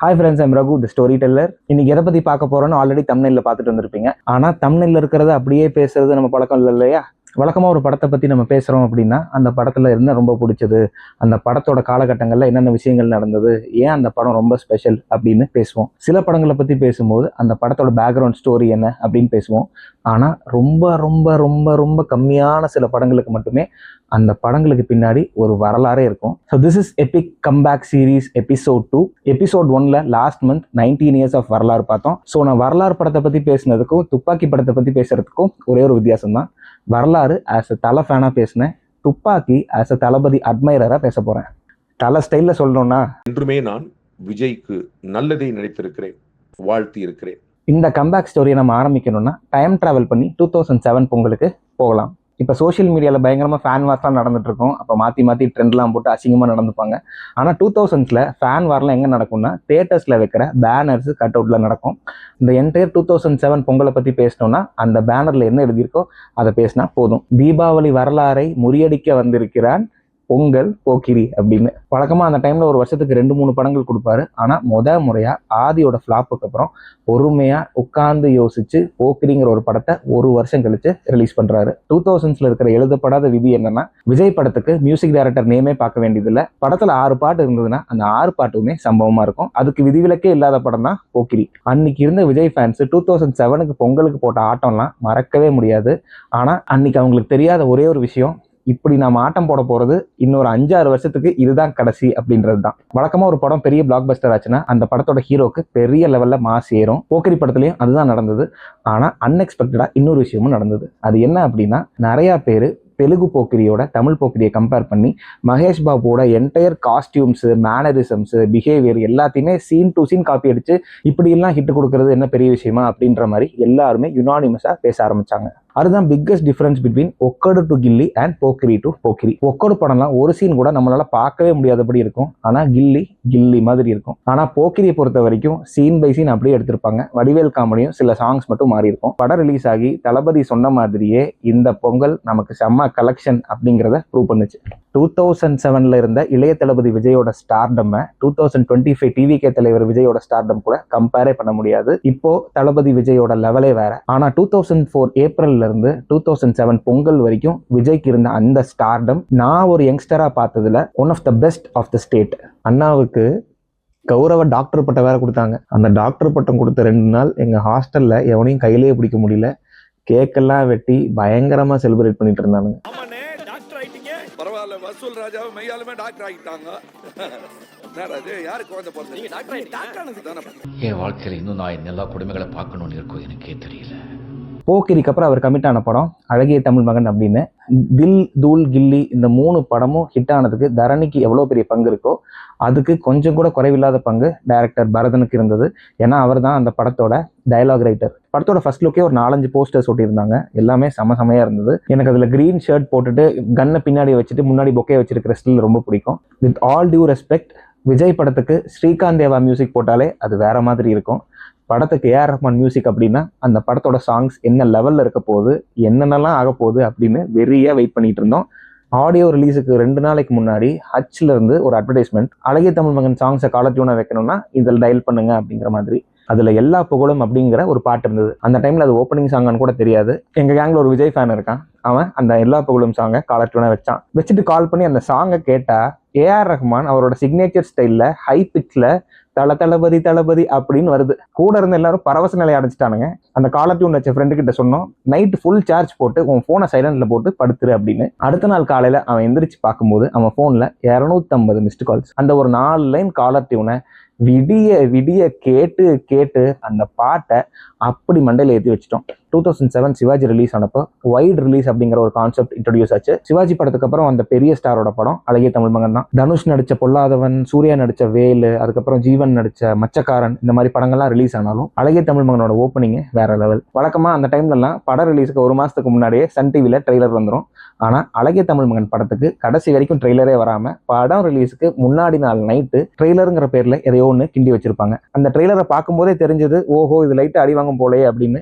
Hi friends, I'm Raghu the story teller. இன்னைக்கு எதை பற்றி பார்க்க போகிறோன்னு ஆல்ரெடி தம்ப்நெயில்ல பார்த்துட்டு வந்திருப்பீங்க. ஆனால் தம்ப்நெயில்ல இருக்கிறத அப்படியே பேசுறது நம்ம பழக்கம் இல்லை இல்லையா? வழக்கமாக ஒரு படத்தை பற்றி நம்ம பேசுகிறோம் அப்படின்னா அந்த படத்தில் என்ன ரொம்ப பிடிச்சது, அந்த படத்தோட காலகட்டங்களில் என்னென்ன விஷயங்கள் நடந்தது, ஏன் அந்த படம் ரொம்ப ஸ்பெஷல் அப்படின்னு பேசுவோம். சில படங்களை பற்றி பேசும்போது அந்த படத்தோட பேக்ரவுண்ட் ஸ்டோரி என்ன அப்படின்னு பேசுவோம். ஆனால் ரொம்ப ரொம்ப ரொம்ப ரொம்ப கம்மியான சில படங்களுக்கு மட்டுமே அந்த படங்களுக்கு பின்னாடி ஒரு வரலாறே இருக்கும். So this is epic comeback series episode 2. Episode 1ல லாஸ்ட் மந்த் 19 இயர்ஸ் ஆஃப் வரலாறு பார்த்தோம். ஸோ நான் வரலாறு படத்தை பற்றி பேசுனதுக்கும் துப்பாக்கி படத்தை பற்றி பேசுறதுக்கும் ஒரே ஒரு வித்தியாசம் தான். வரலாறு ஆஸ் அ தலை ஃபேனாக பேசினேன், துப்பாக்கி ஆஸ் அ தளபதி அட்மைரராக பேச போகிறேன். தலை ஸ்டைலில் சொல்லணும்னா, என்றுமே நான் விஜய்க்கு நல்லதை நினைத்திருக்கிறேன், வாழ்த்தி இருக்கிறேன். இந்த கம்பேக் ஸ்டோரியை நம்ம ஆரம்பிக்கணும்னா டைம் ட்ராவல் பண்ணி 2007 பொங்கலுக்கு போகலாம். இப்போ சோஷியல் மீடியாவில் பயங்கரமாக ஃபேன் வார்லாம் நடந்துட்டு இருக்கும். அப்போ மாற்றி ட்ரெண்ட்லாம் போட்டு அசிங்கமாக நடந்துப்பாங்க. ஆனால் 2000s ஃபேன் வார்லாம் எங்கே நடக்கும்னா தியேட்டர்ஸில் வைக்கிற பேனர்ஸ் கட் அவுட்டில் நடக்கும். இந்த என்டையர் 2007 பொங்கலை பற்றி பேசினோம்னா அந்த பேனரில் என்ன எழுதியிருக்கோ அதை பேசினா போதும். தீபாவளி வரலாறை முறியடிக்க வந்திருக்கிறான் பொங்கல் போக்கிரி அப்படின்னு. வழக்கமாக அந்த டைமில் ஒரு வருஷத்துக்கு 2-3 படங்கள் கொடுப்பாரு. ஆனால் முறையாக ஆதியோட ஃப்ளாப்புக்கு அப்புறம் பொறுமையாக உட்கார்ந்து யோசிச்சு போக்கிரிங்கிற ஒரு படத்தை ஒரு வருஷம் கழிச்சு ரிலீஸ் பண்ணுறாரு. 2000s இருக்கிற எழுதப்படாத விதி என்னன்னா, விஜய் படத்துக்கு மியூசிக் டைரக்டர் நேமே பார்க்க வேண்டியதில்லை. படத்தில் 6 பாட்டு இருந்ததுன்னா அந்த 6 பாட்டுமே சம்பவமாக இருக்கும். அதுக்கு விதிவிலக்கே இல்லாத படம் தான் போக்கிரி. அன்னைக்கு இருந்த விஜய் ஃபேன்ஸ் 2007 பொங்கலுக்கு போட்ட ஆட்டம்லாம் மறக்கவே முடியாது. ஆனால் அன்னைக்கு அவங்களுக்கு தெரியாத ஒரே ஒரு விஷயம், இப்படி நம்ம ஆட்டம் போட போறது இன்னொரு 5-6 வருஷத்துக்கு இதுதான் கடைசி அப்படின்றது தான். வழக்கமா ஒரு படம் பெரிய பிளாக் பஸ்டர் ஆச்சுன்னா அந்த படத்தோட ஹீரோக்கு பெரிய லெவல்ல மாஸ் ஏறும். போக்கிரி படத்துலயும் அதுதான் நடந்தது. ஆனா அன்எக்ஸ்பெக்டடா இன்னொரு விஷயமும் நடந்தது. அது என்ன அப்படின்னா, நிறைய பேரு தெலுங்கு போக்கிரியோட தமிழ் போக்கிரியை கம்பேர் பண்ணி மகேஷ் பாபுவோட என்டையர் காஸ்டியூம்ஸ், மேனரிசம்ஸ், பிஹேவியர் எல்லாத்தையுமே சீன் டு சீன் காப்பி அடிச்சு இப்படியெல்லாம் ஹிட் கொடுக்கறது என்ன பெரிய விஷயமா அப்படின்ற மாதிரி எல்லாருமே யுனானிமஸா பேச ஆரம்பிச்சாங்க. அதுதான் biggest difference between Okkadu to Ghilli and Pokkiri to Pokkiri. Okkadu படம்லாம் ஒரு சீன் கூட நம்மளால பார்க்கவே முடியாதபடி இருக்கும். ஆனா கில்லி மாதிரி இருக்கும். ஆனா போக்கிரியை பொறுத்த வரைக்கும் சீன் பை சீன் அப்படியே எடுத்திருப்பாங்க. வடிவேல் காமெடியும் சில சாங்ஸ் மட்டும் மாறி இருக்கும். படம் ரிலீஸ் ஆகி தளபதி சொன்ன மாதிரியே இந்த பொங்கல் நமக்கு செம்ம கலெக்ஷன் அப்படிங்கிறத ப்ரூவ் பண்ணுச்சு. 2007 இருந்த இளைய தளபதி விஜயோட ஸ்டார்டம் 2025 டிவிகே தலைவர் விஜயோட ஸ்டார்டம் கூட கம்பேரே பண்ண முடியாது. இப்போ தளபதி விஜயோட லெவலே வேற. ஆனா 2004 ஏப்ரல்ல இருந்து 2007 பொங்கல் வரைக்கும் விஜய்க்கு இருந்த அந்த ஸ்டார்டம் நான் ஒரு யங்ஸ்டரா பார்த்ததுல one of the best of the state. அண்ணாவுக்கு கௌரவ டாக்டர் பட்டம் வேற கொடுத்தாங்க. அந்த டாக்டர் பட்டம் கொடுத்த 2 நாள் எங்க ஹாஸ்டல்ல எவனையும் கையிலேயே பிடிக்க முடியல. கேக்கெல்லாம் வெட்டி பயங்கரமா செலிப்ரேட் பண்ணிட்டு இருந்தானுங்க. பரவாயில்ல, வசூல் ராஜாவை மெய்யாலுமே டாக்டர் ஆகிட்டாங்க. என் வாழ்க்கையில் இன்னும் நான் எல்லா குடும்பங்களை பார்க்கணும்னு இருக்கும், எனக்கே தெரியல. போக்கிரிக்கு அப்புறம் அவர் கமிட் ஆன படம் அழகிய தமிழ் மகன் அப்படின்னு. தில் தூள் கில்லி இந்த 3 படமும் ஹிட் ஆனதுக்கு தரணிக்கு எவ்வளோ பெரிய பங்கு இருக்கோ அதுக்கு கொஞ்சம் கூட குறைவில்லாத பங்கு டைரக்டர் பரதனுக்கு இருந்தது. ஏன்னா அவர் தான் அந்த படத்தோட டயலாக் ரைட்டர். படத்தோட ஃபர்ஸ்ட் லுக்கே ஒரு 4-5 போஸ்டர்ஸ் ஒட்டியிருந்தாங்க. எல்லாமே செமையா இருந்தது. எனக்கு அதில் கிரீன் ஷர்ட் போட்டுட்டு கன்னை பின்னாடி வச்சுட்டு முன்னாடி பொக்கே வச்சிருக்கிற ஸ்டில் ரொம்ப பிடிக்கும். With all due respect, Vijay படத்துக்கு ஸ்ரீகாந்த் தேவா மியூசிக் போட்டாலே அது வேற மாதிரி இருக்கும். படத்துக்கு ஏஆர் ரஹ்மான் மியூசிக் அப்படின்னா அந்த படத்தோட சாங்ஸ் என்ன லெவல்ல இருக்க போகுது, என்னென்னலாம் ஆக போகுது அப்படின்னு வெறியா வெயிட் பண்ணிட்டு இருந்தோம். ஆடியோ ரிலீஸுக்கு 2 நாளைக்கு முன்னாடி ஹச்ல இருந்து ஒரு அட்வர்டைஸ்மெண்ட், அழகிய தமிழ் மகன் சாங்ஸை காலர் டியூனா வைக்கணும்னா இதில் டயல் பண்ணுங்க அப்படிங்கிற மாதிரி. அதுல எல்லா புகழும் அப்படிங்கிற ஒரு பாட்டு இருந்தது. அந்த டைம்ல அது ஓப்பனிங் சாங்கான்னு கூட தெரியாது. எங்க கேங்ல ஒரு விஜய் ஃபேன் இருக்கான். அவன் அந்த எல்லா புகழும் சாங்கை காலர் டியூனா வச்சுட்டு கால் பண்ணி அந்த சாங்கை கேட்டா ஏஆர் ரஹ்மான் அவரோட சிக்னேச்சர் ஸ்டைல்ல ஹை பிட்ச்ல தளபதி அப்படின்னு வருது. கூட இருந்த எல்லாரும் பரவச நிலையை அடைச்சிட்டானுங்க. அந்த காலர் டியூன் வச்ச ஃப்ரெண்டு கிட்ட சொன்னோம், நைட் ஃபுல் சார்ஜ் போட்டு உன் போனை சைலண்ட்ல போட்டு படுத்துரு அப்படின்னு. அடுத்த நாள் காலையில அவன் எந்திரிச்சு பார்க்கும்போது அவன் போன்ல 250 மிஸ்டு கால்ஸ். அந்த ஒரு 4 லைன் காலர் டியூனை விடிய கேட்டு அந்த பாட்டை அப்படி மண்டையில ஏற்றி வச்சிட்டோம். 2007 சிவாஜி ரிலீஸ் ஆனப்போ வைட் ரிலீஸ் அப்படிங்கிற ஒரு கான்செப்ட் இன்ட்ரோடியூஸ் ஆச்சு. சிவாஜி படத்துக்கு அப்புறம் அந்த பெரிய ஸ்டாரோட படம் அழகிய தமிழ் மகன் தான். தனுஷ் நடிச்ச பொல்லாதவன், சூர்யா நடிச்ச வேலு, அதுக்கப்புறம் ஜீவன் நடிச்ச மச்சக்காரன், இந்த மாதிரி படங்கள்லாம் ரிலீஸ் ஆனாலும் அழகிய தமிழ் மகனோட ஓப்பனிங் வேற லெவல். வழக்கமா அந்த டைம்லலாம் படம் ரிலீஸுக்கு 1 மாசத்துக்கு முன்னாடியே சன் டிவில ட்ரெய்லர் வந்துடும். ஆனா அழகிய தமிழ் மகன் படத்துக்கு கடைசி வரைக்கும் ட்ரெய்லரே வராம படம் ரிலீஸுக்கு முன்னாடி நாள் நைட்டு ட்ரெய்லருங்கிற பேர்ல எதையோ ஒன்று கிண்டி வச்சிருப்பாங்க. அந்த ட்ரெய்லரை பார்க்கும்போதே தெரிஞ்சது, ஓஹோ இது லைட்டா அடி வாங்கும் போலே அப்படின்னு.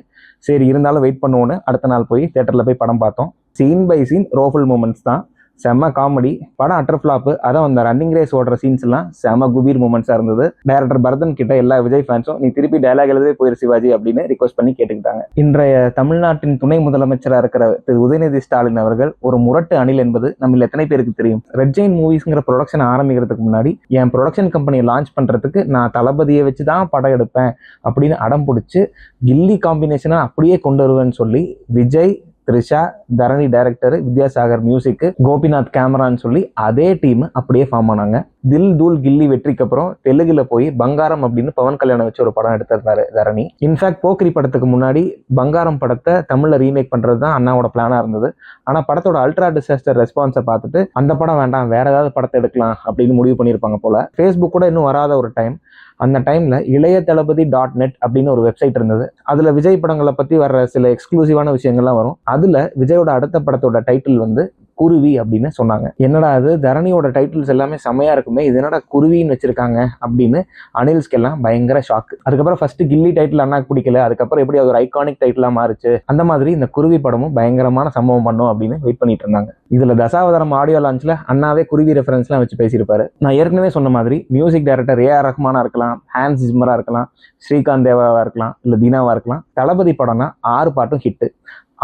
சரி இருந்தாலும் வெயிட் பண்ணுவோன்னு அடுத்த நாள் போய் தியேட்டர்ல போய் படம் பார்த்தோம். சீன் பை சீன் ரோஃபுல் மூமெண்ட்ஸ் தான். செம்ம காமெடி. படம் அட்டர் ஃபிளாப். அதான் அந்த ரன்னிங் ரேஸ் ஓடுற சீன்ஸ் எல்லாம் செம்ம குபீர் மூமெண்ட்ஸா இருந்தது. டைரக்டர் பரதன் கிட்ட எல்லா விஜய் ஃபேன்ஸும் நீ திருப்பி டயலாக் எழுதவே போயிரு சிவாஜி அப்படின்னு ரிக்வஸ்ட் பண்ணி கேட்டுக்கிட்டாங்க. இன்றைய தமிழ்நாட்டின் துணை முதலமைச்சராக இருக்கிற திரு உதயநிதி ஸ்டாலின் அவர்கள் ஒரு முரட்டு அணில் என்பது நம்ம எத்தனை பேருக்கு தெரியும்? ரெட் ஜெயின் மூவிஸ்ங்கிற ப்ரொடக்ஷன் ஆரம்பிக்கிறதுக்கு முன்னாடி என் ப்ரொடக்ஷன் கம்பெனியை லான்ச் பண்றதுக்கு நான் தளபதியை வச்சு தான் படம் எடுப்பேன் அப்படின்னு அடம் பிடிச்சி கில்லி காம்பினேஷனை அப்படியே கொண்டு வருவேன்னு சொல்லி விஜய், த்ரிஷா, தரணி டைரக்டர், வித்யாசாகர் மியூசிக், கோபிநாத் கேமரான்னு சொல்லி அதே டீம் அப்படியே ஃபார்ம் ஆனாங்க. தில் தூள் கில்லி வெற்றிக்கு அப்புறம் தெலுங்குல போய் பங்காரம் அப்படின்னு பவன் கல்யாணம் வச்சு ஒரு படம் எடுத்திருந்தாரு தரணி. இன்ஃபேக்ட் போக்கிரி படத்துக்கு முன்னாடி பங்காரம் படத்தை தமிழ்ல ரீமேக் பண்றது தான் அண்ணாவோட பிளானா இருந்தது. ஆனா படத்தோட அல்ட்ரா டிசாஸ்டர் ரெஸ்பான்ஸை பார்த்துட்டு அந்த படம் வேண்டாம், வேற ஏதாவது படத்தை எடுக்கலாம் அப்படின்னு முடிவு பண்ணியிருப்பாங்க போல. ஃபேஸ்புக் கூட இன்னும் வராத ஒரு டைம். அந்த டைம்ல இளையதளபதி.net அப்படின்னு ஒரு வெப்சைட் இருந்தது. அதுல விஜய் படங்களை பத்தி வர்ற சில எக்ஸ்க்ளூசிவான விஷயங்கள்லாம் வரும். அதுல விஜயோட அடுத்த படத்தோட டைட்டில் வந்து குருவி அப்படின்னு சொன்னாங்க. என்னடா அது, தரணியோட டைட்டில்ஸ் எல்லாமே செமையா இருக்குமே, இது என்னடா குருவின்னு வச்சிருக்காங்க அப்படின்னு அனில்ஸ்கெல்லாம் பயங்கர ஷாக். அதுக்கப்புறம் ஃபர்ஸ்ட் கில்லி டைட்டில் அண்ணாக்கு பிடிக்கல, அதுக்கப்புறம் எப்படி அது ஒரு ஐகானிக் டைட்டிலா மாறுச்சு. அந்த மாதிரி இந்த குருவி படமும் பயங்கரமான சம்பவம் பண்ணும் அப்படின்னு வெயிட் பண்ணிட்டு இருந்தாங்க. இதுல தசாவதாரம் ஆடியோ லான்ச்ல அண்ணாவே குருவி ரெஃபரன்ஸ்லாம் வச்சு பேசியிருப்பாரு. நான் ஏற்கனவே சொன்ன மாதிரி மியூசிக் டைரக்டர் ஏ.ஆர். ரஹ்மானா இருக்கலாம், ஹான்ஸ் ஜிம்மரா இருக்கலாம், ஸ்ரீகாந்த் தேவாவா இருக்கலாம், இல்ல தீனாவா இருக்கலாம். தளபதி படம்னா 6 பாட்டும் ஹிட்.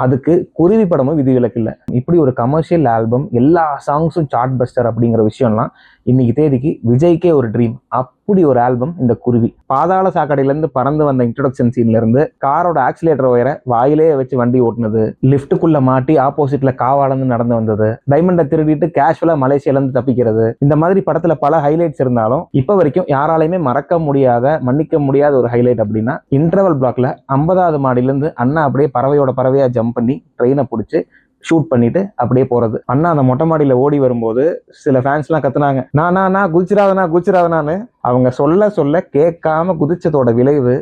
அதுக்கு குருவி படமும் விதிவிலக்கு இல்லை. இப்படி ஒரு கமர்ஷியல் ஆல்பம், எல்லா சாங்ஸும் சார்ட் பஸ்டர் அப்படிங்கிற விஷயம்லாம் இன்னைக்கு தேதிக்கு விஜய்க்கே ஒரு ட்ரீம். அப்படி ஒரு ஆல்பம் இந்த குருவி. பாதாள சாக்கடையிலேருந்து பறந்து வந்த இன்ட்ரோடக்ஷன் சீன்ல இருந்து காரோட ஆக்சிலேட்டர் ஒயரை வாயிலே வச்சு வண்டி ஓட்டுனது, லிஃப்ட்டுக்குள்ள மாட்டி ஆப்போசிட்ல காவாலந்து நடந்து வந்தது, டைமண்டை திருடிட்டு கேஷுவலா மலேசியாலேருந்து தப்பிக்கிறது, இந்த மாதிரி படத்துல பல ஹைலைட்ஸ் இருந்தாலும் இப்ப வரைக்கும் யாராலையுமே மறக்க முடியாத, மன்னிக்க முடியாத ஒரு ஹைலைட் அப்படின்னா இன்டர்வல் பிளாக்ல 50வது மாடியிலிருந்து அண்ணா அப்படியே பறவையோட பறவையா ஜம்ப் பண்ணி ட்ரெயினை பிடிச்சி ஷூட் பண்ணிட்டு அப்படியே போறது. அண்ணா அந்த மொட்டை மாடியில ஓடி வரும்போது சில ஃபேன்ஸ் எல்லாம் கத்துனாங்க, நான் குதிச்சிராதனான்னு. அவங்க சொல்ல சொல்ல கேட்காம குதிச்சதோட விளைவு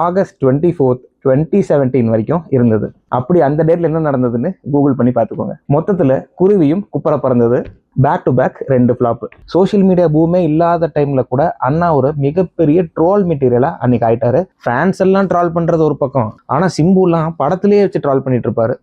ஆகஸ்ட் 24, 2017 வரைக்கும் இருந்தது. அப்படி அந்த டேட்ல என்ன நடந்ததுன்னு கூகுள் பண்ணி பார்த்துக்கோங்க. மொத்தத்துல குருவியும் குப்பரை பறந்தது. Back to back 2 flop. Social media பூமே இல்லாத டைம்ல கூட அண்ணா ஒரு மிகப்பெரிய ட்ரோல் மெட்டீரியலா அன்னைக்கு ஆயிட்டாரு. ஃபேன்ஸ் எல்லாம் ட்ரால் பண்றது ஒரு பக்கம், ஆனா சிம்புலாம் படத்திலேயே வச்சு ட்ரால் பண்ணிட்டு இருப்பாரு.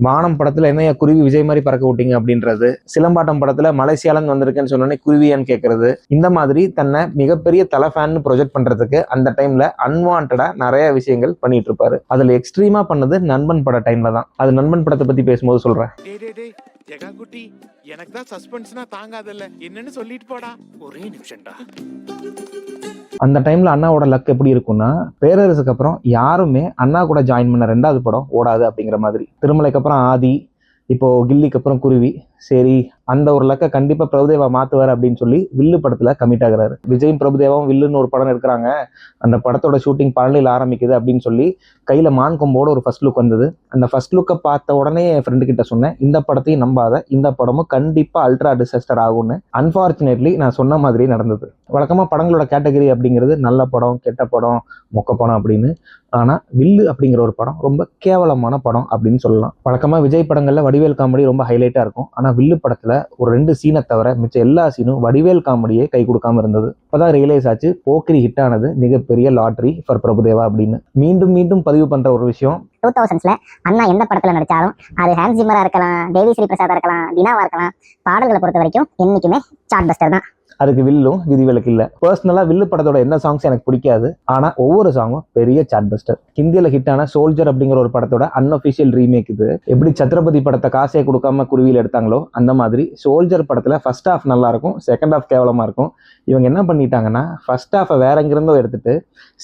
வானம் படத்துல என்னையா குருவி விஜய் மாதிரி பறக்க விட்டீங்க அப்படின்றது, சிலம்பாட்டம் படத்துல மலேசியாலன்னு வந்திருக்கேன்னு சொன்னோன்னே குருவியான்னு கேட்கறது, இந்த மாதிரி தன்னை மிகப்பெரிய தலை ஃபேன் ப்ரொஜெக்ட் பண்றதுக்கு அந்த டைம்ல அன்வான்டா நிறைய விஷயங்கள் பண்ணிட்டு இருப்பாரு. அதுல எக்ஸ்ட்ரீமா பண்ணது நண்பன் பட டைம்ல தான். அது நண்பன் படத்தை பத்தி பேசும்போது சொல்றேன். குட்டி, எனக்கு தான் சஸ்பென்ஸ்னா தாங்காதல்ல, என்னன்னு சொல்லிட்டு போடா. ஒரே நிமிஷம்டா. அந்த டைம்ல அண்ணாவோட லக் எப்படி இருக்கும்னா, பேரரசுக்கு அப்புறம் யாருமே அண்ணா கூட ஜாயின் பண்ண 2வது படம் ஓடாது அப்படிங்கிற மாதிரி. திருமலைக்கு அப்புறம் ஆதி, இப்போ கில்லிக்கு அப்புறம் குருவி. சரி, அந்த ஒரு லக்கை கண்டிப்பா பிரபுதேவா மாத்துவார் அப்படின்னு சொல்லி வில்லு படத்துல கமிட் ஆகுறாரு. விஜயும் பிரபுதேவாவும் வில்லுன்னு ஒரு படம் எடுக்கிறாங்க, அந்த படத்தோட ஷூட்டிங் பழனியில் ஆரம்பிக்குது அப்படின்னு சொல்லி கையில மான் கொம்போட ஒரு ஃபர்ஸ்ட் லுக் வந்தது. அந்த ஃபர்ஸ்ட் லுக்கை பார்த்த உடனே என் ஃப்ரெண்டு கிட்ட சொன்னேன், இந்த படத்தையும் நம்பாத, இந்த படமும் கண்டிப்பா அல்ட்ரா டிசாஸ்டர் ஆகும்னு. அன்பார்ச்சுனேட்லி நான் சொன்ன மாதிரி நடந்தது. வழக்கமா படங்களோட கேட்டகரி அப்படிங்கிறது நல்ல படம், கெட்ட படம், மொக்க படம் அப்படின்னு. ஆனா வில்லு அப்படிங்கிற ஒரு படம் ரொம்ப கேவலமான படம் அப்படின்னு சொல்லலாம். வழக்கமா விஜய் படங்கள்ல வடிவேல் காமெடி ரொம்ப ஹைலைட்டா இருக்கும். ஆனா வில்லு படத்துல ஒரு 2 சீனை தவிர மிச்ச எல்லா சீனும் வடிவேல் காமெடியே கை கொடுக்காம இருந்தது. அப்பதான் ரியலைஸ் ஆச்சு போக்கிரி ஹிட் ஆனது மிகப்பெரிய லாட்ரி ஃபார் பிரபுதேவா அப்படின்னு. மீண்டும் மீண்டும் பதிவு பண்ற ஒரு விஷயம், 2000ஸ்ல அண்ணா எந்த படத்துல நடிச்சாலும் அது ஹான்ஸ் ஜிம்மரா இருக்கலாம், தேவி ஸ்ரீ பிரசாதா இருக்கலாம், தினாவா இருக்கலாம், பாடல்களை பொறுத்த வரைக்கும் என்னைக்குமே சார்ட் பஸ்டர் தான். அதுக்கு வில்லும் விதிவிலக்கு இல்லை. பர்சனலா வில்லு படத்தோட எந்த சாங்ஸ் எனக்கு பிடிக்காது, ஆனா ஒவ்வொரு சாங்கும் பெரிய சார்ட் பஸ்டர். ஹிந்தியில ஹிட் ஆன சோல்ஜர் அப்படிங்கிற ஒரு படத்தோட அன்அஃபிஷியல் ரீமேக் இது. எப்படி சத்ரபதி படத்தை காசே கொடுக்காம குருவியில் எடுத்தாங்களோ அந்த மாதிரி சோல்ஜர் படத்துல ஃபர்ஸ்ட் ஹாஃப் நல்லா இருக்கும், செகண்ட் ஹாஃப் கேவலமா இருக்கும். இவங்க என்ன பண்ணிட்டாங்கன்னா ஃபர்ஸ்ட் ஹாஃபை வேற எங்கிருந்தோ எடுத்துட்டு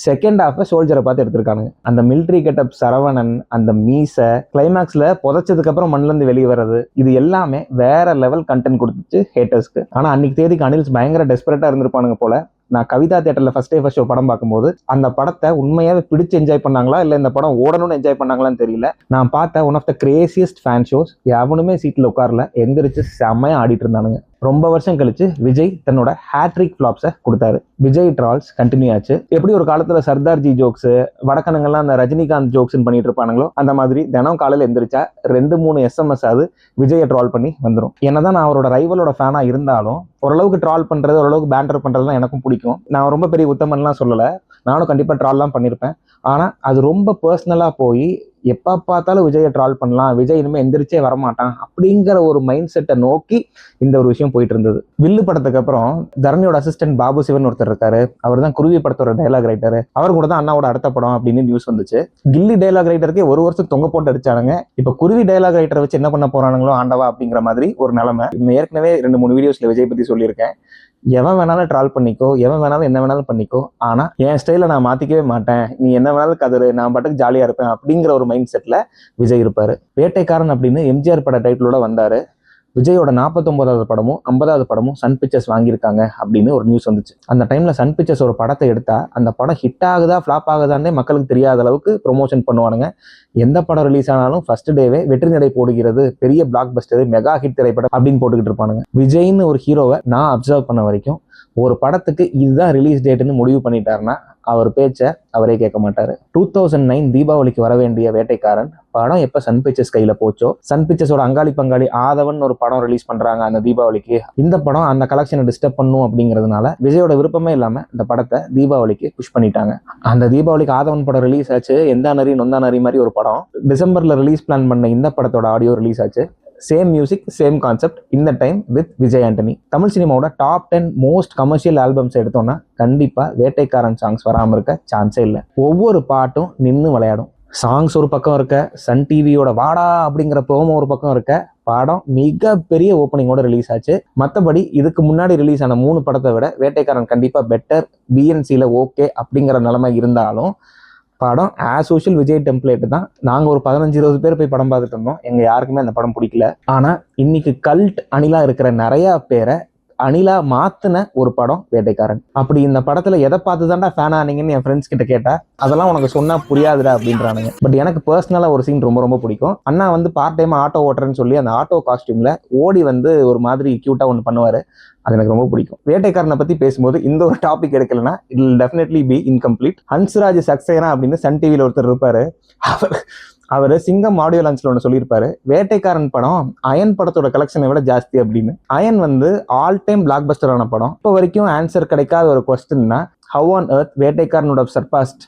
செகண்ட் ஹாஃபை சோல்ஜரை பார்த்து எடுத்திருக்காங்க. அந்த மிலிட்ரி கெட்டப், சரவணன், அந்த மீசை, கிளைமேக்ஸ்ல புதைச்சதுக்கு அப்புறம் மண்ணில இருந்து வெளியே வர்றது, இது எல்லாமே வேற லெவல் கண்டென்ட் கொடுத்துச்சு ஹேட்டர்ஸ்க்கு. ஆனா அன்னைக்கு தேதிக்கு அனில்ஸ் பயங்கர டெஸ்பரேட்டா இருந்திருப்பானுங்க போல. நான் கவிதா தியேட்டர்ல ஃபர்ஸ்ட் ஷோ படம் பார்க்கும்போது அந்த படத்தை உண்மையாவே பிடிச்சு என்ஜாய் பண்ணாங்களா இல்ல இந்த படம் ஓடணும்னு என்ஜாய் பண்ணாங்களான்னு தெரியல. நான் பார்த்த one of the craziest fan shows. எவனுமே சீட்ல உட்கார்ல, எந்திரிச்சு செம்மையா ஆடிட்டு இருந்தானுங்க. ரொம்ப வருஷம் கழிச்சு விஜய் தன்னோட ஹேட்ரிக் ஃபிளாப்ஸை கொடுத்தாரு. விஜய் ட்ரால்ஸ் கண்டினியூ ஆச்சு. எப்படி ஒரு காலத்துல சர்தார்ஜி ஜோக்ஸ், வடக்கனுங்கெல்லாம் அந்த ரஜினிகாந்த் ஜோக்ஸ்ன்னு பண்ணிட்டு இருப்பானுங்களோ அந்த மாதிரி தினம் காலையில எந்திரிச்சா 2-3 SMS ஆகுது விஜயை ட்ரால் பண்ணி வந்துடும். என்னதான் நான் அவரோட ரைவலோட ஃபேனா இருந்தாலும் ஓரளவுக்கு ட்ரால் பண்றது, ஓரளவுக்கு பேண்டர் பண்றதுலாம் எனக்கும் பிடிக்கும். நான் ரொம்ப பெரிய உத்தமன்லாம் சொல்லலை, நானும் கண்டிப்பா ட்ரால்லாம் பண்ணியிருப்பேன். ஆனா அது ரொம்ப பர்சனலா போய் எப்போ பார்த்தாலும் விஜயை ட்ரால் பண்ணலாம், விஜய் இனிமேல் எந்திரிச்சே வரமாட்டான் அப்படிங்கிற ஒரு மைண்ட் செட்டை நோக்கி இந்த ஒரு விஷயம் போயிட்டு இருந்தது. வில்லு படத்துக்கு அப்புறம் தரணியோட அசிஸ்டன்ட் பாபு சிவன் ஒருத்தர் இருக்காரு, அவர் தான் குருவி படத்தோட டைலாக் ரைட்டர், அவர் கூட தான் அண்ணாவோட அடுத்த படம் அப்படின்னு நியூஸ் வந்துச்சு. கில்லி டைலாக் ரைட்டருக்கே ஒரு வருஷம் தொங்க போட்டு அடிச்சானுங்க, இப்போ குருவி டைலாக் ரைட்டரை வச்சு என்ன பண்ண போறானுங்களோ ஆண்டவா அப்படிங்கிற மாதிரி ஒரு நிலைமை. ஏற்கனவே 2-3 வீடியோஸ்ல விஜய் பத்தி சொல்லியிருக்கேன், எவன் வேணாலும் ட்ரால் பண்ணிக்கோ, எவன் வேணாலும் என்ன வேணாலும் பண்ணிக்கோ, ஆனா என் ஸ்டைல நான் மாத்திக்கவே மாட்டேன், நீ என்ன வேணாலும் கதறு, நான் பாட்டுக்கு ஜாலியா இருப்பேன் அப்படிங்கிற ஒரு மைண்ட் செட்ல விஜய் இருப்பாரு. வேட்டைக்காரன் அப்படின்னு எம்ஜிஆர் பட டைட்டிலோட வந்தாரு. விஜயோட 49வது படமும் 50வது படமும் சன் பிக்சர்ஸ் வாங்கியிருக்காங்க அப்படின்னு ஒரு நியூஸ் வந்துச்சு. அந்த டைம்ல சன் பிக்சர்ஸ் ஒரு படத்தை எடுத்தா அந்த படம் ஹிட் ஆகுதா ஃபிளாப் ஆகுதான்னே மக்களுக்கு தெரியாத அளவுக்கு ப்ரொமோஷன் பண்ணுவானுங்க. எந்த படம் ரிலீஸ் ஆனாலும் ஃபர்ஸ்ட் டேவே வெற்றி நடை போடுகிறது, பெரிய பிளாக் பஸ்டர், மெகா ஹிட் திரைப்படம் அப்படின்னு போட்டுக்கிட்டு இருப்பானுங்க. விஜய்னு ஒரு ஹீரோவை நான் அப்சர்வ் பண்ண வரைக்கும் ஒரு படத்துக்கு இதுதான் ரிலீஸ் டேட்னு முடிவு பண்ணிட்டாருன்னா அவர் பேச்சை அவரே கேட்க மாட்டாரு. 2009 தீபாவளிக்கு வர வேண்டிய வேட்டைக்காரன் படம் எப்ப சன் பிக்சர்ஸ் கையில போச்சோ, சன் பிக்சர்ஸோட அங்காளி பங்காளி ஆதவன் ஒரு படம் ரிலீஸ் பண்றாங்க அந்த தீபாவளிக்கு, இந்த படம் அந்த கலெக்ஷனை டிஸ்டர்ப் பண்ணும் அப்படிங்கிறதுனால விஜயோட விருப்பமே இல்லாம இந்த படத்தை தீபாவளிக்கு புஷ் பண்ணிட்டாங்க. அந்த தீபாவளிக்கு ஆதவன் படம் ரிலீஸ் ஆச்சு, எந்தா நரி நொந்தா நரி மாதிரி ஒரு படம். டிசம்பர்ல ரிலீஸ் பிளான் பண்ண இந்த படத்தோட ஆடியோ ரிலீஸ் ஆச்சு. சேம் மியூசிக், சேம் கான்செப்ட், இந்த டைம் வித் விஜய் ஆண்டனி. தமிழ் சினிமாவோட டாப் 10 மோஸ்ட் கமர்ஷியல் ஆல்பம்ஸ் எடுத்தோம்னா கண்டிப்பா வேட்டைக்காரன் சாங்ஸ் வராம இருக்க சான்ஸே இல்லை. ஒவ்வொரு பாட்டும் நின்று விளையாடும். சாங்ஸ் ஒரு பக்கம் இருக்க, சன் டிவியோட வாடா அப்படிங்கிற ப்ரோமோ ஒரு பக்கம் இருக்க, படம் மிகப்பெரிய ஓப்பனிங்கோட ரிலீஸ் ஆச்சு. மற்றபடி இதுக்கு முன்னாடி ரிலீஸ் ஆன 3 படத்தை விட வேட்டைக்காரன் கண்டிப்பா பெட்டர், பிஎன்சியில் ஓகே அப்படிங்கிற நிலைமை இருந்தாலும் படம் ஆஸ் யூஷுவல் விஜய் டெம்ப்ளேட் தான். நாங்கள் ஒரு 15-20 பேர் போய் படம் பார்த்துட்டு இருந்தோம், எங்கள் யாருக்குமே அந்த படம் பிடிக்கல. ஆனால் இன்னைக்கு கல்ட் அணிலா இருக்கிற நிறையா பேரை அணிலா மாத்தின ஒரு படம் வேட்டைக்காரன். அப்படி இந்த படத்துல எதை பார்த்து தான்டா ஃபேன் ஆனீங்கன்னு என் ஃப்ரெண்ட்ஸ் கிட்ட கேட்டா அதெல்லாம் உனக்கு சொன்னா புரியாதுடா அப்படின்றானுங்க. பட் எனக்கு பர்சனலா ஒரு சீன் ரொம்ப ரொம்ப பிடிக்கும். அண்ணா வந்து பார்ட் டைம் ஆட்டோ ஓட்டுறேன்னு சொல்லி அந்த ஆட்டோ காஸ்டியூம்ல ஓடி வந்து ஒரு மாதிரி கியூட்டா ஒன்று பண்ணுவாரு, அது எனக்கு ரொம்ப பிடிக்கும். வேட்டைக்காரனை பத்தி பேசும்போது இந்த ஒரு டாபிக் எடுக்கலன்னா it will definitely be incomplete. Hansraj Saxena அப்படின்னு சன் டிவியில் ஒருத்தர் இருப்பாரு, அவர் சிங்கம் ஆடியோ லான்ச்ல ஒன்று சொல்லியிருப்பாரு, வேட்டைக்காரன் படம் அயன் படத்தோட கலெக்ஷனை விட ஜாஸ்தி அப்படின்னு. அயன் வந்து ஆல் டைம் பிளாக் பஸ்டரான படம். இப்போ வரைக்கும் ஆன்சர் கிடைக்காத ஒரு கொஸ்டின்னா ஹவ் ஆன் எர்த் வேட்டைக்காரனோட சர்பாஸ்ட்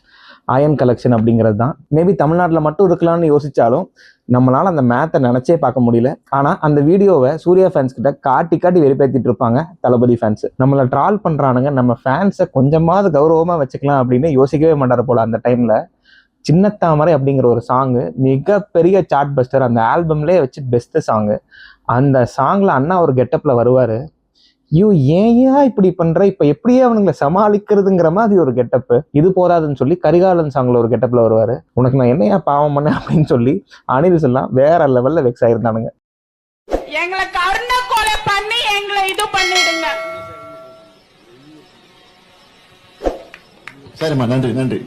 அயன் கலெக்ஷன் அப்படிங்கிறது தான். மேபி தமிழ்நாட்டில் மட்டும் இருக்கலாம்னு யோசிச்சாலும் நம்மளால அந்த மேத்தை நினைச்சே பார்க்க முடியல. ஆனா அந்த வீடியோவை சூர்யா ஃபேன்ஸ் கிட்ட காட்டி காட்டி வெறுப்பேற்றிட்டு இருப்பாங்க தளபதி ஃபேன்ஸ். நம்மளை ட்ரால் பண்றானுங்க, நம்ம ஃபேன்ஸை கொஞ்சமாவது கௌரவமா வச்சுக்கலாம் அப்படின்னு யோசிக்கவே மாட்டாரு போல. அந்த டைம்ல சின்னத்தாமரை அப்படிங்கிற ஒரு சாங்கு மிகப்பெரிய சார்ட் பஸ்டர், அந்த ஆல்பம்லேயே வச்சு பெஸ்ட் சாங்கு. அந்த சாங்ல அண்ணா ஒரு கெட்டப்ல வருவாரு, ஏன் இப்படி பண்ற, இப்ப எப்படியே அவனுங்களை சமாளிக்கிறதுங்கிற மாதிரி ஒரு கெட்டப்பு. இது போதாதுன்னு சொல்லி கரிகாலன் சாங்ல ஒரு கெட்டப்ல வருவாரு, உனக்கு நான் என்னையா பாவம் பண்ணேன் அப்படின்னு சொல்லி அனிருஸ் எல்லாம் வேற லெவல்ல வெக்ஸ் ஆயிருந்தானுங்க. எங்களை கருணை கொலை பண்ணி எங்களை இது பண்ணிடுங்க. சரிம்மா, நன்றி நன்றி.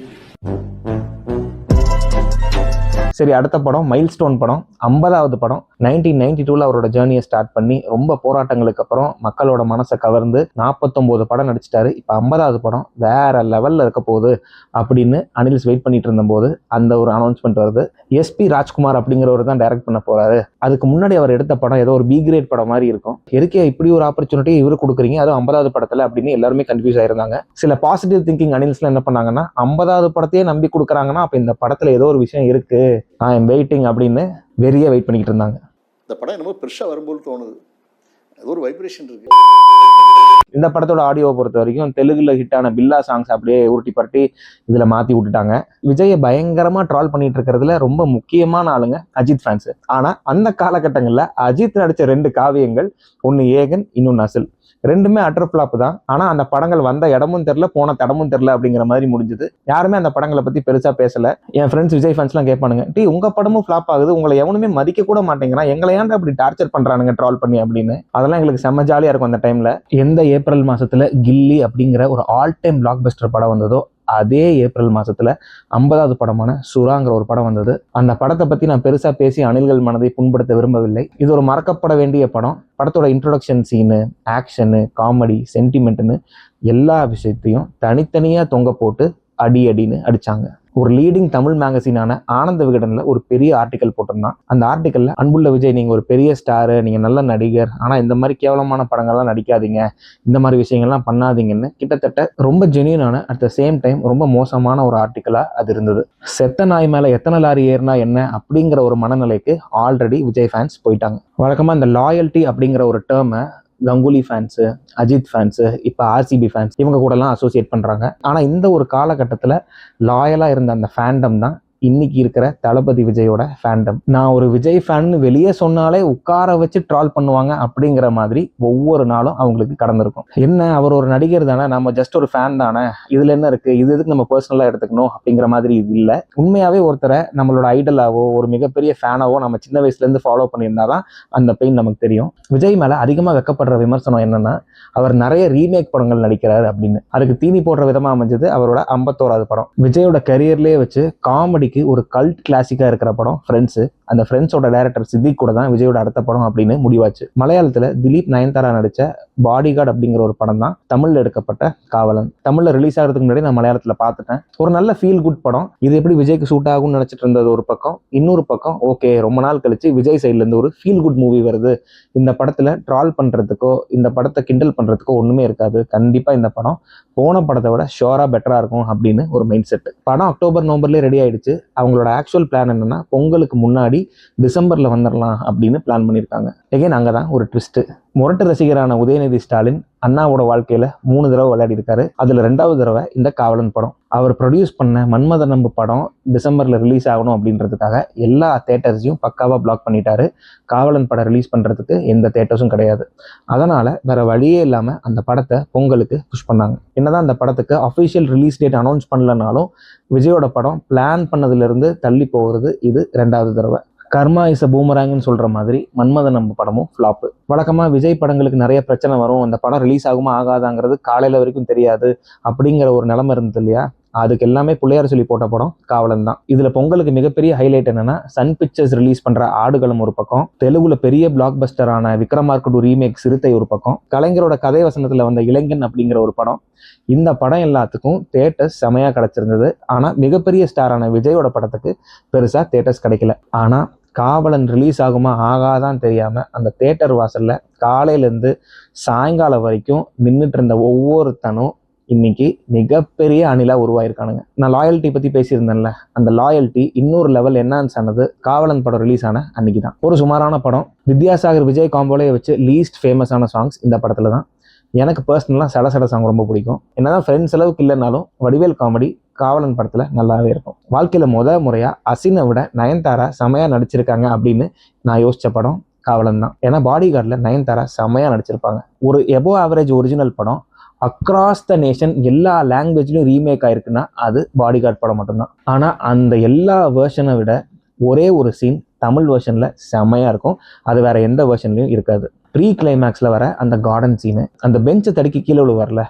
சரி, அடுத்த படம் மைல் ஸ்டோன் படம், 50வது படம். 1992 அவரோட ஜேர்னியை ஸ்டார்ட் பண்ணி ரொம்ப போராட்டங்களுக்கு அப்புறம் மக்களோட மனசை கவர்ந்து 49 படம் நடிச்சிட்டாரு. இப்போ 50வது படம் வேற லெவல்ல இருக்க போகுது அப்படின்னு அனில்ஸ் வெயிட் பண்ணிட்டு இருந்தபோது அந்த ஒரு அனௌன்ஸ்மெண்ட் வருது. எஸ்பி ராஜ்குமார் அப்படிங்கிறவர் தான் டைரக்ட் பண்ண போறாரு. அதுக்கு முன்னாடி அவர் எடுத்த படம் ஏதோ ஒரு பி கிரேட் படம் மாதிரி இருக்கும். எதுக்கே இப்படி ஒரு ஆப்பர்ச்சுனிட்டி இவரு கொடுக்குறீங்க, அதுவும் 50வது படத்துல அப்படின்னு எல்லாருமே கன்ஃபியூஸ் ஆயிருந்தாங்க. சில பாசிட்டிவ் திங்கிங் அனில்ஸ்ல என்ன பண்ணாங்கன்னா, 50வது படத்தையே நம்பி கொடுக்குறாங்கன்னா அப்ப இந்த படத்துல ஏதோ ஒரு விஷயம் இருக்கு, ஐ எம் வெயிட்டிங் அப்படின்னு வெறிய வெயிட் பண்ணிக்கிட்டு இருந்தாங்க. இந்த படம் என்னமோ பெருசா வரும்போது தோணுது, அது ஒரு வைப்ரேஷன் இருக்கு. இந்த படத்தோட ஆடியோவை பொறுத்த வரைக்கும் தெலுங்குல ஹிட்டான பில்லா சாங்ஸ் அப்படியே உருட்டி பரட்டி இதுல மாத்தி விட்டுட்டாங்க. விஜயை பயங்கரமா ட்ரால் பண்ணிட்டு இருக்கிறதுல ரொம்ப முக்கியமான ஆளுங்க அஜித் ஃபேன்ஸ். ஆனா அந்த காலகட்டங்கள்ல அஜித் நடிச்ச 2 காவியங்கள், ஒன்னு ஏகன், இன்னொன்னு அசில், ரெண்டுமே அட்டர் ஃபிளாப் தான். ஆனா அந்த படங்கள் வந்த இடமும் தெரியல, போன தடமும் தெரியல அப்படிங்கிற மாதிரி முடிஞ்சது. யாருமே அந்த படங்களை பத்தி பெருசா பேசல. என் ஃப்ரெண்ட்ஸ் விஜய் ஃபேன்ஸ் எல்லாம் கேட்பானுங்க, உங்க படமும் ஃபிளாப் ஆகுது, உங்களை எவனுமே மதிக்க கூட மாட்டேங்கிறான், எங்களை ஏன்டா அப்படி டார்ச்சர் பண்றானுங்க ட்ரால் பண்ணி அப்படின்னு. அதெல்லாம் எங்களுக்கு செம்ம ஜாலியா இருக்கும் அந்த டைம்ல. எந்த ஏப்ரல் மாசத்துல கில்லி அப்படிங்கிற ஒரு ஆல் டைம் பிளாக் பஸ்டர் படம் வந்ததோ அதே ஏப்ரல் மாசத்துல 50வது படமான சுறாங்கிற ஒரு படம் வந்தது. அந்த படத்தை பத்தி நான் பெருசா பேசி அணில்கள் மனதை புண்படுத்த விரும்பவில்லை. இது ஒரு மறக்கப்பட வேண்டிய படம். படத்தோட இன்ட்ரோடக்ஷன் சீனு, ஆக்ஷனு, காமெடி, சென்டிமெண்ட்னு எல்லா விஷயத்தையும் தனித்தனியா தொங்க போட்டு அடி அடின்னு அடிச்சாங்க. ஒரு லீடிங் தமிழ் மேகசினான ஆனந்த விகடனில் ஒரு பெரிய ஆர்டிக்கல் போட்டிருந்தான். அந்த ஆர்டிக்கலில், அன்புள்ள விஜய், நீங்கள் ஒரு பெரிய ஸ்டாரு, நீங்கள் நல்ல நடிகர், ஆனால் இந்த மாதிரி கேவலமான படங்கள்லாம் நடிக்காதீங்க, இந்த மாதிரி விஷயங்கள்லாம் பண்ணாதீங்கன்னு கிட்டத்தட்ட ரொம்ப ஜென்யூனான அட் த சேம் டைம் ரொம்ப மோசமான ஒரு ஆர்டிக்கலாக அது இருந்தது. செத்த நாய் மேலே எத்தனை லாரி ஏறினா என்ன அப்படிங்கிற ஒரு மனநிலைக்கு ஆல்ரெடி விஜய் ஃபேன்ஸ் போயிட்டாங்க. வழக்கமாக இந்த லாயல்ட்டி அப்படிங்கிற ஒரு டேர்மை கங்குலி ஃபேன்ஸு, அஜித் ஃபேன்ஸு, இப்போ ஆர்சிபி ஃபேன்ஸ் இவங்க கூடலாம் அசோசியேட் பண்ணுறாங்க. ஆனால் இந்த ஒரு காலகட்டத்தில் லாயலாக இருந்த அந்த ஃபேண்டம் தான் இன்னைக்கு இருக்கிற தளபதி விஜயோட ஃபேண்டம். நான் ஒரு விஜய் ஃபேன்னு வெளியே சொன்னாலே உட்கார வச்சு ட்ரால் பண்ணுவாங்க அப்படிங்கிற மாதிரி ஒவ்வொரு நாளும் அவங்களுக்கு கடந்திருக்கும். என்ன, அவர் ஒரு நடிகர் தானே, நம்ம ஜஸ்ட் ஒரு ஃபேன் தானே, இதுல என்ன இருக்கு, இது எதுக்கு நம்ம பர்சனலாக எடுத்துக்கணும் அப்படிங்கிற மாதிரி இது இல்லை. உண்மையாகவே ஒருத்தரை நம்மளோட ஐடலாவோ ஒரு மிகப்பெரிய ஃபேனாவோ நம்ம சின்ன வயசுலேருந்து ஃபாலோ பண்ணியிருந்தாதான் அந்த பெயின் நமக்கு தெரியும். விஜய் மேலே அதிகமாக வெக்கப்படுற விமர்சனம் என்னன்னா, அவர் நிறைய ரீமேக் படங்கள் நடிக்கிறாரு அப்படின்னு. அதுக்கு தீனி போடுற விதமாக அமைஞ்சது அவரோட 51வது படம். விஜயோட கரியர்லேயே வச்சு காமெடிக்கு ஒரு கல்ட் கிளாசிக்காக இருக்கிற படம் ஃப்ரெண்ட்ஸு. அந்த ஃப்ரெண்ட்ஸோட டைரக்டர் சித்திக் கூட தான் விஜயோட அடுத்த படம் அப்படின்னு முடிவாச்சு. மலையாளத்தில் திலீப் நயன்தாரா நடித்த பாடிகார்டு அப்படிங்கிற ஒரு படம் தான் தமிழில் எடுக்கப்பட்ட காவலன். தமிழில் ரிலீஸ் ஆகிறதுக்கு முன்னாடி நான் மலையாளத்தில் பார்த்துட்டேன். ஒரு நல்ல ஃபீல் குட் படம். இது எப்படி விஜய்க்கு சூட் ஆகும்னு நினச்சிட்டு இருந்தது ஒரு பக்கம். இன்னொரு பக்கம் ஓகே, ரொம்ப நாள் கழிச்சு விஜய் சைட்லேருந்து ஒரு ஃபீல் குட் மூவி வருது, இந்த படத்தில் ட்ரால் பண்ணுறதுக்கோ இந்த படத்தை கிண்டல் பண்ணுறதுக்கோ ஒன்றுமே இருக்காது, கண்டிப்பாக இந்த படம் போன படத்தை விட ஷோராக பெட்டராக இருக்கும் அப்படின்னு ஒரு மைண்ட் செட். படம் அக்டோபர் நவம்பர்லேயே ரெடி ஆயிடுச்சு. அவங்களோட ஆக்சுவல் பிளான் என்னன்னா, பொங்கலுக்கு முன்னாடி டிசம்பரில் வந்துடலாம் அப்படின்னு பிளான் பண்ணியிருக்காங்க. எகைன் அங்கே தான் ஒரு ட்விஸ்ட்டு. முரட்டு ரசிகரான உதயநிதி ஸ்டாலின் அண்ணாவோட வாழ்க்கையில் 3 தடவை விளையாடி இருக்காரு. அதில் 2வது தடவை இந்த காவலன் படம். அவர் ப்ரொடியூஸ் பண்ண மன்மத நம்பு படம் டிசம்பரில் ரிலீஸ் ஆகணும் அப்படின்றதுக்காக எல்லா தேட்டர்ஸையும் பக்காவாக பிளாக் பண்ணிட்டாரு. காவலன் படம் ரிலீஸ் பண்ணுறதுக்கு எந்த தேட்டர்ஸும் கிடையாது. அதனால் வேற வழியே இல்லாமல் அந்த படத்தை பொங்கலுக்கு புஷ் பண்ணாங்க. என்னதான் அந்த படத்துக்கு அஃபிஷியல் ரிலீஸ் டேட் அனௌன்ஸ் பண்ணலனாலும் விஜயோட படம் பிளான் பண்ணதுலேருந்து தள்ளி போகிறது இது 2வது தடவை. கர்மா இஸ் அ பூமராங்னு சொல்கிற மாதிரி மன்மத நம்பு படமும் ஃப்ளாப்பு. வழக்கமாக விஜய் படங்களுக்கு நிறைய பிரச்சனை வரும், அந்த படம் ரிலீஸ் ஆகுமா ஆகாதாங்கிறது காலையில் வரைக்கும் தெரியாது அப்படிங்கிற ஒரு நிலைமை இருந்தது இல்லையா, அதுக்கு எல்லாமே பிள்ளையார் சொல்லி போட்ட படம் காவலன் தான். இதில் பொங்கலுக்கு மிகப்பெரிய ஹைலைட் என்னன்னா, சன் பிக்சர்ஸ் ரிலீஸ் பண்ணுற ஆடுகளம் ஒரு பக்கம், தெலுங்குல பெரிய பிளாக் பஸ்டரான விக்ரமார்க்கடு ரீமேக் சிறுத்தை ஒரு பக்கம், கலைஞரோட கதை வசனத்தில் வந்த இளைஞன் அப்படிங்கிற ஒரு படம். இந்த படம் எல்லாத்துக்கும் தேட்டர்ஸ் செமையாக கிடச்சிருந்தது. ஆனால் மிகப்பெரிய ஸ்டாரான விஜயோட படத்துக்கு பெருசாக தேட்டர்ஸ் கிடைக்கல. ஆனால் காவலன் ரிலீஸ் ஆகுமா ஆகாதான் தெரியாமல் அந்த தேட்டர் வாசலில் காலையிலேருந்து சாயங்காலம் வரைக்கும் நின்றுட்டு இருந்த ஒவ்வொருத்தனும் இன்னைக்கு மிகப்பெரிய அணிலாக உருவாயிருக்கானுங்க. நான் லாயல்ட்டி பற்றி பேசியிருந்தேன்ல, அந்த லாயல்ட்டி இன்னொரு லெவல் என்ஹான்ஸ் ஆனது காவலன் படம் ரிலீஸ் ஆன அன்னைக்கு தான். ஒரு சுமாரான படம். வித்யாசாகர் விஜய் காம்போலையை வச்சு லீஸ்ட் ஃபேமஸான சாங்ஸ் இந்த படத்தில் தான். எனக்கு பர்சனலாக சட சாங் ரொம்ப பிடிக்கும். என்னதான் ஃப்ரெண்ட்ஸ் அளவுக்கு இல்லைனாலும் வடிவேல் காமெடி காவலன் படத்தில் நல்லாவே இருக்கும். வாழ்க்கையில் முறையாக அசினை விட நயன்தாரா செமையாக நடிச்சிருக்காங்க அப்படின்னு நான் யோசித்த படம் காவலன் தான். ஏன்னா பாடிகார்டில் நயன்தாரா செமையாக நடிச்சிருப்பாங்க. ஒரு எபோ ஆவரேஜ் ஒரிஜினல் படம் அக்ராஸ் த நேஷன் எல்லா லாங்குவேஜ்லையும் ரீமேக் ஆயிருக்குன்னா அது பாடிகார்ட் படம் மட்டும்தான். ஆனால் அந்த எல்லா வேர்ஷனை விட ஒரே ஒரு சீன் தமிழ் வேர்ஷனில் செமையாக இருக்கும். அது வேற எந்த வேர்ஷன்லையும் இருக்காது. ப்ரீ கிளைமேக்ஸில் வர அந்த கார்டன் சீனு, அந்த பெஞ்சை தடுக்கி கீழே விழுவார்ல,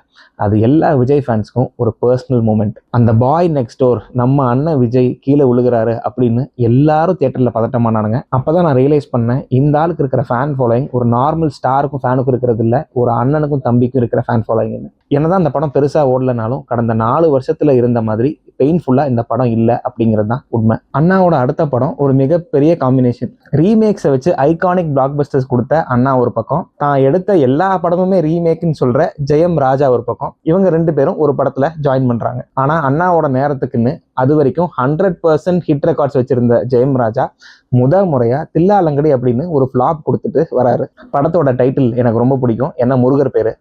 அது எல்லா விஜய் ஃபேன்ஸ்க்கும் ஒரு பர்சனல் மூமெண்ட். அந்த பாய் நெக்ஸ்ட் டோர் நம்ம அண்ணன் விஜய் கீழே விழுகிறாரு அப்படின்னு எல்லாரும் தியேட்டரில் பதட்டமானானுங்க. அப்போ தான் நான் ரியலைஸ் பண்ணேன், இந்த ஆளுக்கு இருக்கிற ஃபேன் ஃபாலோயிங் ஒரு நார்மல் ஸ்டாருக்கும் ஃபேனுக்கும் இருக்கிறது இல்லை, ஒரு அண்ணனுக்கும் தம்பிக்கும் இருக்கிற ஃபேன் ஃபாலோயிங்னு. என்னதான் அந்த படம் பெருசாக ஓடலனாலும் கடந்த 4 வருஷத்தில் இருந்த மாதிரி பெயின்ஃபுல்லாக இந்த படம் இல்லை அப்படிங்கிறது தான் உண்மை. அண்ணாவோட அடுத்த படம் ஒரு மிகப்பெரிய காம்பினேஷன். ரீமேக்ஸை வச்சு ஐகானிக் பிளாக் பஸ்டர்ஸ் கொடுத்த அண்ணா ஒரு பக்கம், தான் எடுத்த எல்லா படமுமே ரீமேக்னு சொல்ற ஜெயம் ராஜா ஒரு பக்கம். இவங்க 2 பேரும் ஒரு படத்துல ஜாயின் பண்றாங்க. ஆனா அண்ணாவோட நேரத்துக்குன்னு அது வரைக்கும் 100% ஹிட் ரெக்கார்ட்ஸ் வச்சிருந்த ஜெயம் ராஜா முறையா தில்லாலங்கடி அப்படின்னு ஒரு ஃபிளாப் கொடுத்துட்டு வராரு. படத்தோட டைட்டில் எனக்கு ரொம்ப பிடிக்கும். என்ன முருகர் பேரு,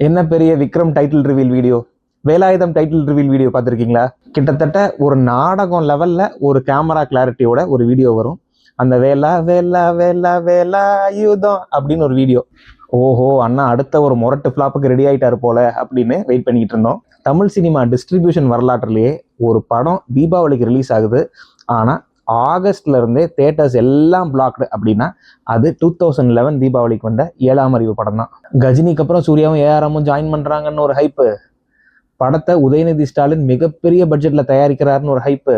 என்ன பெரிய Vikram title reveal video, Velayudham title reveal video பார்த்துருக்கீங்களா? கிட்டத்தட்ட ஒரு நாடகம் லெவல்ல ஒரு கேமரா கிளாரிட்டியோட ஒரு வீடியோ வரும். அந்த வேலா வேலா வேலா வேலாயுதம் அப்படின்னு ஒரு வீடியோ. ஓஹோ, அண்ணா அடுத்த ஒரு முரட்டு ஃபிளாப்புக்கு ரெடி ஆயிட்டாரு போல அப்படின்னு வெயிட் பண்ணிக்கிட்டு இருந்தோம். தமிழ் சினிமா டிஸ்ட்ரிபியூஷன் வரலாற்றுலேயே ஒரு படம் தீபாவளிக்கு ரிலீஸ் ஆகுது, ஆனால் ஆகஸ்ட்ல இருந்தே தேட்டர்ஸ் எல்லாம் பிளாக்டு அப்படின்னா அது 2011 தீபாவளிக்கு வந்த 7ஆம் அறிவு படம் தான். கஜினிக்கு அப்புறம் சூர்யாவும் ஏஆர்எம்மும் ஜாயின் பண்றாங்கன்னு ஒரு ஹைப்பு, படத்தை உதயநிதி ஸ்டாலின் மிகப்பெரிய பட்ஜெட்ல தயாரிக்கிறாருன்னு ஒரு ஹைப்பு,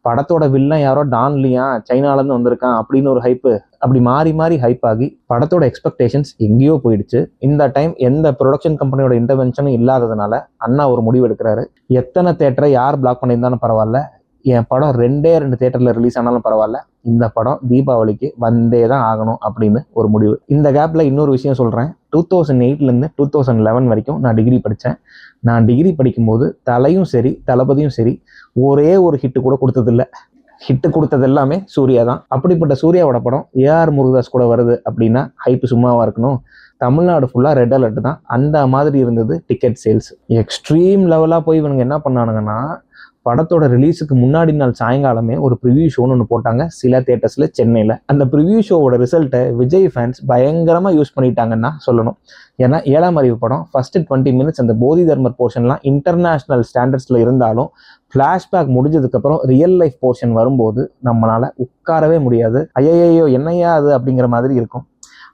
படத்தோட வில்லன் யாரோ டான்லியா சைனாலேருந்து வந்திருக்கான் அப்படின்னு ஒரு ஹைப்பு. அப்படி மாறி மாறி ஹைப் ஆகி படத்தோட எக்ஸ்பெக்டேஷன்ஸ் எங்கேயோ போயிடுச்சு. இந்த டைம் எந்த ப்ரொடக்ஷன் கம்பெனியோட இன்டர்வென்ஷனும் இல்லாததுனால அண்ணா ஒரு முடிவு எடுக்கிறாரு. எத்தனை தேட்டரை யார் பிளாக் பண்ணியிருந்தாலும் பரவாயில்ல, என் படம் 2 தேட்டரில் ரிலீஸ் ஆனாலும் பரவாயில்ல, இந்த படம் தீபாவளிக்கு வந்தே தான் ஆகணும் அப்படின்னு ஒரு முடிவு. இந்த கேப்பில் இன்னொரு விஷயம் சொல்கிறேன். 2008 2011 வரைக்கும் நான் டிகிரி படித்தேன். நான் டிகிரி படிக்கும்போது தலையும் சரி தளபதியும் சரி ஒரே ஒரு ஹிட்டு கூட கொடுத்ததில்லை. ஹிட்டு கொடுத்தது எல்லாமே சூர்யா தான். அப்படிப்பட்ட சூர்யாவோட படம் ஏஆர் முருகதாஸ் கூட வருது அப்படின்னா ஹைப்பு சும்மாவாக இருக்கணும். தமிழ்நாடு ஃபுல்லாக ரெட் அலர்ட் தான். அந்த மாதிரி இருந்தது டிக்கெட் சேல்ஸ். எக்ஸ்ட்ரீம் லெவலாக போய் இவனுங்க என்ன பண்ணானுங்கன்னா, படத்தோட ரிலீஸுக்கு முன்னாடி நாள் சாயங்காலமே ஒரு ப்ரிவியூ ஷோன்னு ஒன்று போட்டாங்க சில தேட்டர்ஸில் சென்னையில். அந்த ப்ரிவியூ ஷோவோட ரிசல்ட்டை விஜய் ஃபேன்ஸ் பயங்கரமாக யூஸ் பண்ணிட்டாங்கன்னா சொல்லணும். ஏன்னா 7ஆம் அறிவு படம் ஃபஸ்ட்டு 20 மினிட்ஸ் அந்த போதி தர்மர் போர்ஷன்லாம் இன்டர்நேஷ்னல் ஸ்டாண்டர்ட்ஸில் இருந்தாலும் ஃப்ளாஷ்பேக் முடிஞ்சதுக்கப்புறம் ரியல் லைஃப் போர்ஷன் வரும்போது நம்மளால் உட்காரவே முடியாது. ஐயையோ என்னையா அது அப்படிங்கிற மாதிரி இருக்கும்.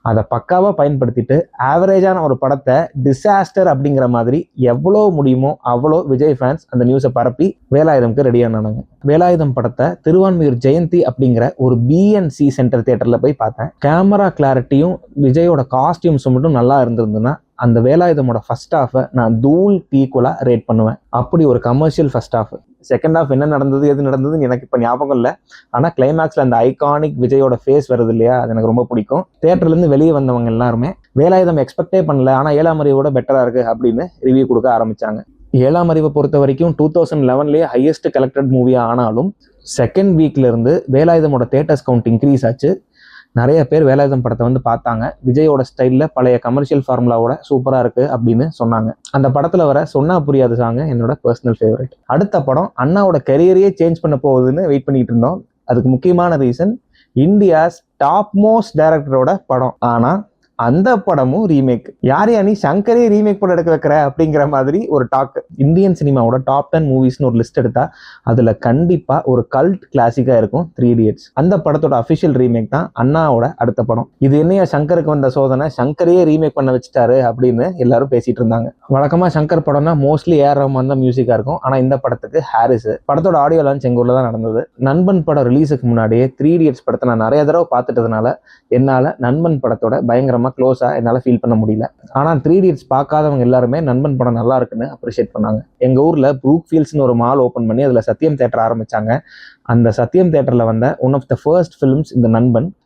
அதை பக்காவாக பயன்படுத்திட்டு ஆவரேஜான ஒரு படத்தை டிசாஸ்டர் அப்படிங்கிற மாதிரி எவ்வளோ முடியுமோ அவ்வளோ விஜய் ஃபேன்ஸ் அந்த நியூஸை பரப்பி வேலாயுதம்க்கு ரெடியானாங்க. வேலாயுதம் படத்தை திருவான்மியூர் ஜெயந்தி அப்படிங்கிற ஒரு பிஎன்சி சென்டர் தியேட்டரில் போய் பார்த்தேன். கேமரா கிளாரிட்டியும் விஜயோட காஸ்டியூம்ஸும் மட்டும் நல்லா இருந்திருந்ததுன்னா அந்த வேலாயுதமோட ஃபர்ஸ்ட் ஹாஃபை நான் தூள் ஈக்குவலாக ரேட் பண்ணுவேன். அப்படி ஒரு commercial first half. Second half என்ன நடந்தது எது நடந்ததுன்னு எனக்கு இப்போ ஞாபகம் இல்லை. ஆனால் கிளைமேக்ஸில் அந்த ஐகானிக் விஜயோட ஃபேஸ் வருது இல்லையா, அது எனக்கு ரொம்ப பிடிக்கும். தேட்டர்லேருந்து வெளியே வந்தவங்க எல்லாருமே வேலாயுதம் எக்ஸ்பெக்டே பண்ணல, ஆனால் 7ஆம் அறிவோட பெட்டராக இருக்குது அப்படின்னு ரிவ்யூ கொடுக்க ஆரம்பித்தாங்க. 7ஆம் அறிவை பொறுத்த வரைக்கும் 2011 ஹையஸ்ட் கலெக்டட் மூவியாக ஆனாலும் செகண்ட் வீக்லேருந்து வேலாயுதமோட தேட்டர்ஸ் கவுண்ட் இன்க்ரீஸ் ஆச்சு. நிறைய பேர் வேலாயுதம் படத்தை வந்து பார்த்தாங்க. விஜயோட ஸ்டைலில் பழைய கமர்ஷியல் ஃபார்முலாவோட சூப்பராக இருக்குது அப்படின்னு சொன்னாங்க. அந்த படத்தில் வர சொன்னா புரியாது சாங் என்னோட பர்சனல் ஃபேவரட். அடுத்த படம் அண்ணாவோட கரியரையே சேஞ்ச் பண்ண போகுதுன்னு வெயிட் பண்ணிட்டு இருந்தோம். அதுக்கு முக்கியமான ரீசன் இந்தியாஸ் டாப் மோஸ்ட் டைரக்டரோட படம். ஆனால் அந்த படமும் ரீமேக். யாரையா நீ சங்கரே ரீமேக் படம் எடுக்க வைக்கிற அப்படிங்கிற மாதிரி ஒரு டாக். இந்தியன் சினிமாவோட டாப் 10 மூவிஸ்னு ஒரு லிஸ்ட் எடுத்தா அதுல கண்டிப்பா ஒரு கல்ட் கிளாசிக்கா இருக்கும் 3 Idiots. அந்த படத்தோட அஃபிஷியல் ரீமேக் தான் அண்ணாவோட அடுத்த படம். இது என்னையா சங்கருக்கு வந்த சோதனை, சங்கரையே ரீமேக் பண்ண வச்சுட்டாரு அப்படின்னு எல்லாரும் பேசிட்டு இருந்தாங்க. வழக்கமா சங்கர் படம்னா மோஸ்ட்லி ஏஆர் ரஹ்மான் தான் மியூசிக்கா இருக்கும். ஆனா இந்த படத்துக்கு ஹாரிஸ். படத்தோட ஆடியோ லான்ச் எங்க ஊர்ல தான் நடந்தது. நண்பன் படம் ரிலீஸுக்கு முன்னாடியே 3 Idiots படத்தை நான் நிறைய தடவை பார்த்துட்டதுனால என்னால நண்பன் படத்தோட பயங்கரமா க்ளோஸா என்னால் ஃபீல் பண்ண முடியல. ஆனால் 3 Idiots பார்க்காதவங்க எல்லாருமே நண்பன் படம் நல்லா இருக்குன்னு அப்ரிஷியேட் பண்ணாங்க. எங்கள் ஊரில் ப்ரூக் ஃபீல்ட்ஸ்னு ஒரு மால் ஓப்பன் பண்ணி அதில் சத்தியம் தேட்டர் ஆரம்பித்தாங்க. அந்த சத்தியம் தேட்டரில் வந்த one of the first films இந்த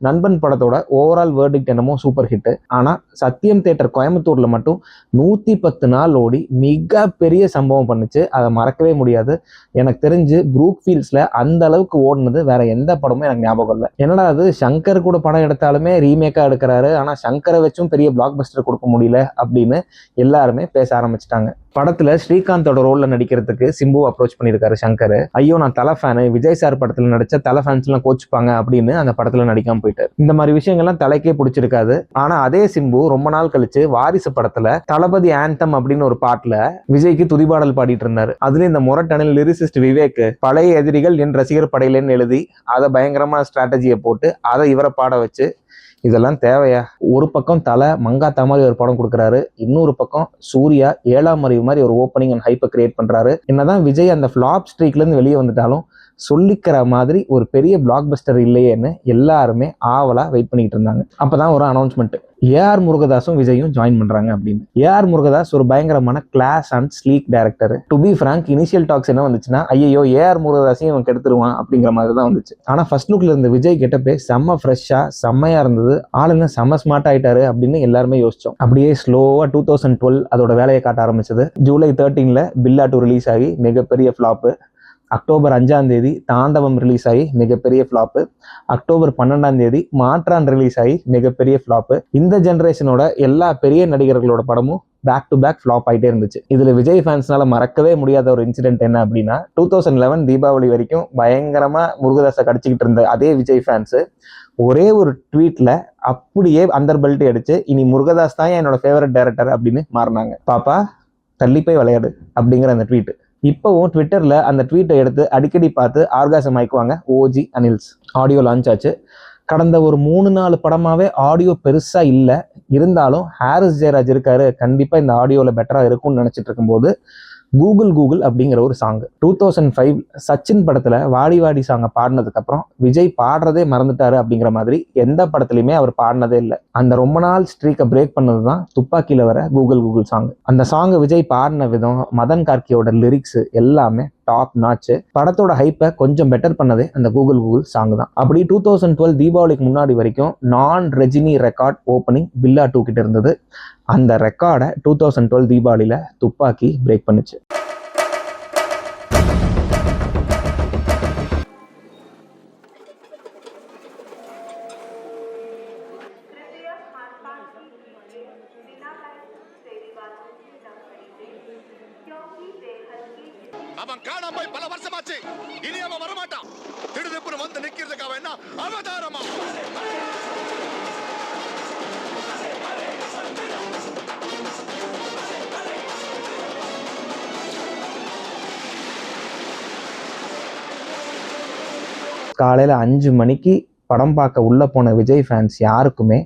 நண்பன் படத்தோட ஓவரால் வேர்டிக்ட் என்னமோ சூப்பர் ஹிட்டு. ஆனால் சத்தியம் தேட்டர் கோயம்புத்தூரில் மட்டும் 110 நாள் ஓடி மிகப்பெரிய சம்பவம் பண்ணுச்சு. அதை மறக்கவே முடியாது. எனக்கு தெரிஞ்சு ப்ரூக் ஃபீல்ட்ஸில் அந்த அளவுக்கு ஓடினது வேற எந்த படமும் எனக்கு ஞாபகம் இல்லை. என்னடா அது சங்கர் கூட படம் எடுத்தாலுமே ரீமேக்காக எடுக்கிறாரு, ஆனால் சங்கரை வச்சும் பெரிய பிளாக் பஸ்டர் கொடுக்க முடியல அப்படின்னு எல்லாருமே பேச ஆரம்பிச்சிட்டாங்க. படத்துல ஸ்ரீகாந்தோட ரோல்ல நடிக்கிறதுக்கு சிம்பு அப்ரோச் பண்ணியிருக்காரு சங்கர். ஐயோ நான் தலை ஃபேனு, விஜய் சார் படத்துல நடிச்ச தலை ஃபேன்ஸ் எல்லாம் கோச்சுப்பாங்க அப்படின்னு அந்த படத்துல நடிக்காம போயிட்டாரு. இந்த மாதிரி விஷயங்கள்லாம் தலைக்கே பிடிச்சிருக்காது. ஆனா அதே சிம்பு ரொம்ப நாள் கழிச்சு வாரிசு படத்துல தளபதி ஆந்தம் அப்படின்னு ஒரு பாட்டுல விஜய்க்கு துதிபாடல் பாடிட்டு இருந்தாரு. அதுல இந்த முரட்டனில் லிரிசிஸ்ட் விவேக் பழைய எதிரிகள் என் ரசிகர் படையிலன்னு எழுதி அதை பயங்கரமா ஸ்ட்ராட்டஜியை போட்டு அதை இவரை பாட வச்சு இதெல்லாம் தேவையா? ஒரு பக்கம் தலை மங்காத்தா மாதிரி ஒரு படம் கொடுக்குறாரு, இன்னொரு பக்கம் சூர்யா 7ஆம் அறிவு மாதிரி ஒரு ஓப்பனிங் அண்ட் ஹைப்பை கிரியேட் பண்றாரு. என்னதான் விஜய் அந்த ஃபிளாப் ஸ்ட்ரீக்ல இருந்து வெளியே வந்துட்டாலும் சொல்லிக்கிற மாதிரி ஒரு பெரிய பிளாக் பஸ்டர் இல்லையேன்னு எல்லாருமே ஆவலா வெயிட் பண்ணிட்டு இருந்தாங்க. அப்பதான் ஒரு அனௌன்ஸ்மெண்ட், ஏஆர் முருகதாஸும் விஜயும் ஜாயின் பண்றாங்க அப்படின்னு. ஏஆர் முருகதாஸ் ஒரு பயங்கரமான class and sleek director. To be frank initial talks என்ன வந்துச்சுன்னா, ஐயோ ஏஆர் முருகதாஸையும் இவன் கெடுத்துருவான் அப்படிங்கிற மாதிரி தான் வந்துச்சு. ஆனா ஃபர்ஸ்ட் லுக்ல இருந்த விஜய் கெட்டப்பே செம்ம ஃப்ரெஷ்ஷா செம்மையா இருந்தது. ஆளுங்க செம்ம ஸ்மார்ட் ஆயிட்டாரு அப்படின்னு எல்லாருமே யோசிச்சோம். அப்படியே ஸ்லோவா 2012 அதோட வேலையை காட்ட ஆரம்பிச்சது. ஜூலை 13 பில்லா 2 ரிலீஸ் ஆகி மிகப்பெரிய ஃபிளாப்பு. அக்டோபர் 5 தாண்டவம் ரிலீஸ் ஆகி மிகப்பெரிய ஃப்ளாப்பு. அக்டோபர் 12 மாற்றான் ரிலீஸ் ஆகி மிகப்பெரிய ஃப்ளாப்பு. இந்த ஜென்ரேஷனோட எல்லா பெரிய நடிகர்களோட படமும் பேக் டு பேக் ஃப்ளாப் ஆகிட்டே இருந்துச்சு. இதுல விஜய் ஃபேன்ஸ்னால மறக்கவே முடியாத ஒரு இன்சிடென்ட் என்ன அப்படின்னா, 2011 தீபாவளி வரைக்கும் பயங்கரமா முருகதாஸை கடிச்சிக்கிட்டு இருந்த அதே விஜய் ஃபேன்ஸ் ஒரே ஒரு ட்வீட்ல அப்படியே அந்தர் பெல்ட் அடிச்சு இனி முருகதாஸ் தான் என்னோட ஃபேவரட் டைரக்டர் அப்படின்னு மாறினாங்க. பாப்பா தள்ளி போய் விளையாடு அப்படிங்கிற அந்த ட்வீட். இப்போவும் ட்விட்டரில் அந்த ட்வீட்டை எடுத்து அடிக்கடி பார்த்து ஆர்காசம் ஆயிக்குவாங்க ஓஜி அனில்ஸ். ஆடியோ லான்ச் ஆச்சு. கடந்த ஒரு 3-4 படமாகவே ஆடியோ பெருசாக இல்லை, இருந்தாலும் ஹாரிஸ் ஜெயராஜ் இருக்காரு, கண்டிப்பாக இந்த ஆடியோவில் பெட்டராக இருக்கும்னு நினச்சிட்டு இருக்கும்போது கூகுள் கூகுள் அப்படிங்கிற ஒரு சாங் 2005 சச்சின் படத்துல வாடி வாடி சாங்கை பாடினதுக்கு அப்புறம் விஜய் பாடுறதே மறந்துட்டாரு அப்படிங்கிற மாதிரி எந்த படத்துலையுமே அவர் பாடினதே இல்லை. அந்த ரொம்ப நாள் ஸ்ட்ரீக்கை பிரேக் பண்ணது தான் துப்பாக்கியில வர கூகுள் கூகுள் சாங். அந்த சாங்கை விஜய் பாடின விதம், மதன் கார்கியோட லிரிக்ஸ் எல்லாமே டாப் நாச்சு. படத்தோட ஹைப்பை கொஞ்சம் பெட்டர் பண்ணதே அந்த கூகுள் கூகுள் சாங் தான். அப்படி 2012 தீபாவளிக்கு முன்னாடி வரைக்கும் நான் ரஜினி ரெக்கார்ட் ஓப்பனிங் பில்லா 2 கிட்ட இருந்தது. அந்த ரெக்கார்டை 2012 தீபாவளியில துப்பாக்கி பிரேக் பண்ணுச்சு. அவன் காணாம போய் பல வருஷமாச்சு. இனி அவன் வரமாட்டான். திடுதிப்புன்னு வந்து நிக்கிறதுக்கு அவன் என்ன அவதாரமா? காலையில 5 மணிக்கு படம் பார்க்க உள்ள போன விஜய் ஃபேன்ஸ் யாருக்குமே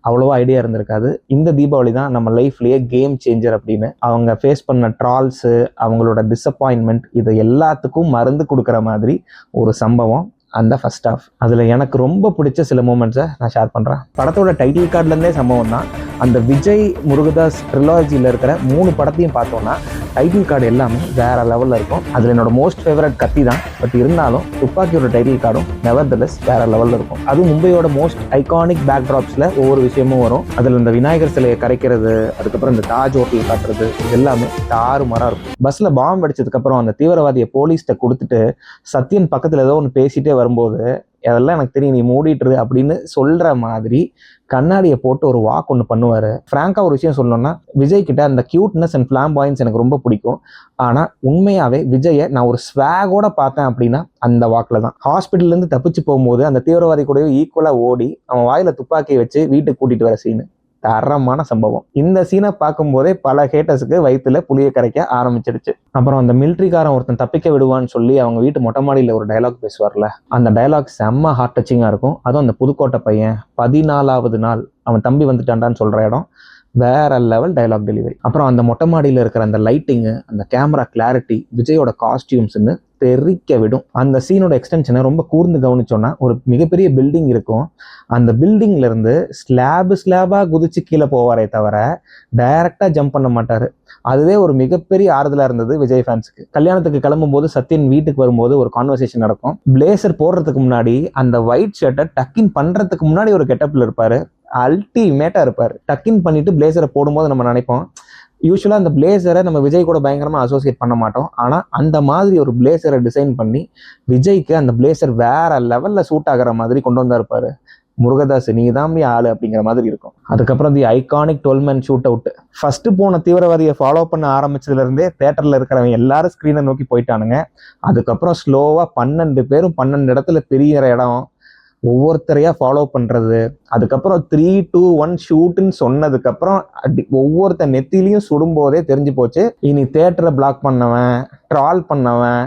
அவ்வளோவா ஐடியா இருந்திருக்காது இந்த தீபாவளி தான் நம்ம லைஃப்லயே கேம் சேஞ்சர் அப்படின்னு. அவங்க ஃபேஸ் பண்ண ட்ரால்ஸு, அவங்களோட டிசப்பாயின்மெண்ட், இது எல்லாத்துக்கும் மருந்து கொடுக்குற மாதிரி ஒரு சம்பவம் அந்த ஃபர்ஸ்ட் ஹாஃப். அதில் எனக்கு ரொம்ப பிடிச்ச சில மூமெண்ட்ஸை நான் ஷேர் பண்ணுறேன். படத்தோட டைட்டில் கார்ட்லேருந்தே சம்பவம் தான். அந்த விஜய் முருகதாஸ் ட்ரிலாஜியில் இருக்கிற 3 படத்தையும் பார்த்தோன்னா டைட்டில் கார்டு எல்லாமே வேற லெவலில் இருக்கும். அதில் என்னோட மோஸ்ட் ஃபேவரட் கத்தி தான். பட் இருந்தாலும் துப்பாக்கியோட டைட்டில் கார்டும் நெவர்தலெஸ் வேற லெவலில் இருக்கும். அதுவும் மும்பையோட மோஸ்ட் ஐகானிக் பேக் ட்ராப்ஸில் ஒவ்வொரு விஷயமும் வரும். அதில் இந்த விநாயகர் சிலையை கரைக்கிறது, அதுக்கப்புறம் இந்த தாஜ் ஹோட்டல் காட்டுறது, இது எல்லாமே தாறுமாறாக இருக்கும். பஸ்ஸில் பாம்பு அடிச்சதுக்கப்புறம் அந்த தீவிரவாதியை போலீஸ்கிட்ட கொடுத்துட்டு சத்யன் பக்கத்தில் ஏதோ ஒன்று பேசிட்டே வரும்போது அதெல்லாம் எனக்கு தெரியும், நீ மூடிட்டுரு அப்படின்னு சொல்ற மாதிரி கண்ணாடியை போட்டு ஒரு வாக் ஒன்று பண்ணுவார். ஃப்ராங்காக ஒரு விஷயம் சொல்லணும்னா, விஜய் கிட்ட அந்த கியூட்னஸ் அண்ட் ஃபிளாம்பாயன்ஸ் எனக்கு ரொம்ப பிடிக்கும். ஆனால் உண்மையாகவே விஜயை நான் ஒரு ஸ்வாகோட பார்த்தேன் அப்படின்னா அந்த வாக்கில் தான். ஹாஸ்பிட்டல்லேருந்து தப்பிச்சு போகும்போது அந்த தீவிரவாதி கூடவே ஈக்குவலாக ஓடி அவன் வாயில் துப்பாக்கியை வச்சு வீட்டுக்கு கூட்டிகிட்டு வர சீனு தரமான சம்பவம். இந்த சீனை பார்க்கும்போதே பல ஹேட்டர்ஸுக்கு வயிற்றுல புளிய கரைக்க ஆரம்பிச்சிடுச்சு. அப்புறம் அந்த மிலிட்ரிக்காரன் ஒருத்தன் தப்பிக்க விடுவான்னு சொல்லி அவங்க வீட்டு மொட்டை மாடியில் ஒரு டயலாக் பேசுவார்ல, அந்த டயலாக் செம்ம ஹார்ட் டச்சிங்காக இருக்கும். அதுவும் அந்த புதுக்கோட்டை பையன் 14வது நாள் அவன் தம்பி வந்துட்டான்டான்னு சொல்கிற இடம் வேற லெவல் டயலாக் டெலிவரி. அப்புறம் அந்த மொட்டை மாடியில் இருக்கிற அந்த லைட்டிங்கு, அந்த கேமரா கிளாரிட்டி, விஜயோட காஸ்டியூம்ஸ்ன்னு தெரிக்க விடும். அந்த சீனோட எக்ஸ்டென்ஷனை ரொம்ப கூர்ந்து கவனிச்சோன்னா ஒரு மிகப்பெரிய பில்டிங் இருக்கும். அந்த பில்டிங்ல இருந்து ஸ்லாபா குதிச்சு கீழே போவாரே தவிர டைரக்டா ஜம்ப் பண்ண மாட்டாரு. அதுவே ஒரு மிகப்பெரிய ஆறுதலா இருந்தது விஜய் ஃபேன்ஸுக்கு. கல்யாணத்துக்கு கிளம்பும் போது சத்யன் வீட்டுக்கு வரும்போது ஒரு கான்வர்சேஷன் நடக்கும். பிளேசர் போடுறதுக்கு முன்னாடி அந்த ஒயிட் ஷர்ட்டை டக்கின் பண்றதுக்கு முன்னாடி ஒரு கெட்டப்ல இருப்பாரு. அல்டிமேட்டா இருப்பாரு. டக்கின் பண்ணிட்டு பிளேசரை போடும்போது நம்ம நினைப்போம், யூஸ்வலாக அந்த பிளேசரை நம்ம விஜய் கூட பயங்கரமாக அசோசியேட் பண்ண மாட்டோம். ஆனால் அந்த மாதிரி ஒரு பிளேசரை டிசைன் பண்ணி விஜய்க்கு அந்த பிளேசர் வேற லெவலில் சூட் ஆகிற மாதிரி கொண்டு வந்தா இருப்பாரு. முருகதாஸ் நீ தான் ஆளு அப்படிங்கிற மாதிரி இருக்கும். அதுக்கப்புறம் the iconic 12 man shoot out. First போன தீவிரவாதியை ஃபாலோ பண்ண ஆரம்பிச்சதுல இருந்தே தேட்டர்ல இருக்கிறவங்க எல்லாரும் ஸ்கிரீனை நோக்கி போயிட்டானுங்க. அதுக்கப்புறம் ஸ்லோவா 12 பேரும் 12 இடத்துல பெரிய இடம் ஒவ்வொருத்தரையா ஃபாலோ பண்றது. அதுக்கப்புறம் 3, 2, 1 ஷூட்டுன்னு சொன்னதுக்கப்புறம் ஒவ்வொருத்த நெத்திலையும் சுடும்போதே தெரிஞ்சு போச்சு, இனி தேட்டரை பிளாக் பண்ணவன், ட்ரால் பண்ணவன்,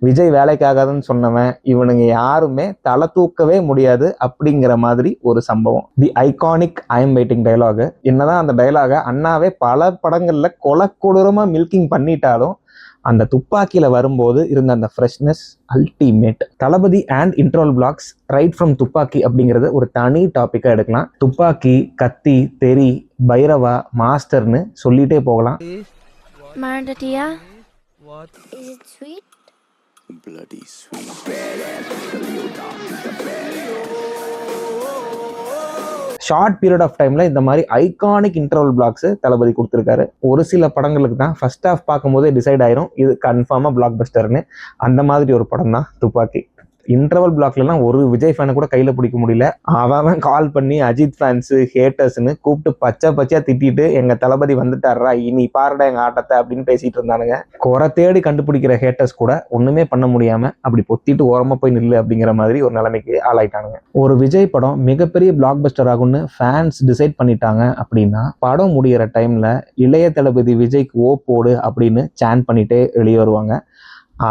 விஜய் வேலைக்காகாதுன்னு சொன்னவன், இவனுங்க யாருமே தலை தூக்கவே முடியாது அப்படிங்கிற மாதிரி ஒரு சம்பவம். The iconic I am waiting dialogue. என்னதான் அந்த டைலாக அண்ணாவே பல படங்கள்ல கொடூரமா மில்கிங் பண்ணிட்டாலும் அந்த துப்பாக்கியில வரும்போது இருந்த அந்த ஃப்ரெஷ்னஸ் அல்டிமேட். தளபதி அண்ட் இன்ட்ரோல் பிளாக்ஸ் ரைட் ஃப்ரம் துப்பாக்கி அப்படிங்கிறது ஒரு தனி டாபிக்கா எடுக்கலாம். துப்பாக்கி, கத்தி, தெரி, பைரவா, மாஸ்டர்னு சொல்லிட்டே போகலாம். மறந்துட்டியா? Is it sweet? Bloody sweet. Short period of டைம்ல இந்த மாதிரி ஐகானிக் இன்டர்வல் பிளாக்ஸ் தளபதி கொடுத்துருக்காரு. ஒரு சில படங்களுக்கு தான் ஃபர்ஸ்ட் ஹாஃப் பார்க்கும்போதே டிசைட் ஆயிரும் இது கன்ஃபார்மா பிளாக் பஸ்டர்னு. அந்த மாதிரி ஒரு படம் தான் துப்பாக்கி. இன்டர்வல் பிளாக்லாம் ஒரு விஜய் ஃபேனை கூட கையில பிடிக்க முடியல. அவன் கால் பண்ணி அஜித் ஃபேன்ஸ், ஹேட்டர்ஸ்னு கூப்பிட்டு பச்சையா திட்டிட்டு எங்க தளபதி வந்துட்டாரா இனி பாருடா எங்க ஆட்டத்தை அப்படின்னு பேசிட்டு இருந்தானுங்க. குறை தேடி கண்டுபிடிக்கிற ஹேட்டர்ஸ் கூட ஒண்ணுமே பண்ண முடியாம அப்படி பொத்திட்டு ஓரமா போய் நில்லு அப்படிங்கிற மாதிரி ஒரு நிலைமைக்கு ஆளாயிட்டானுங்க. ஒரு விஜய் படம் மிகப்பெரிய பிளாக் பஸ்டர் ஆகும்னு ஃபேன்ஸ் டிசைட் பண்ணிட்டாங்க அப்படின்னா படம் முடிகிற டைம்ல இளைய தளபதி விஜய்க்கு போடு அப்படின்னு சாண்ட் பண்ணிட்டே வெளியே வருவாங்க.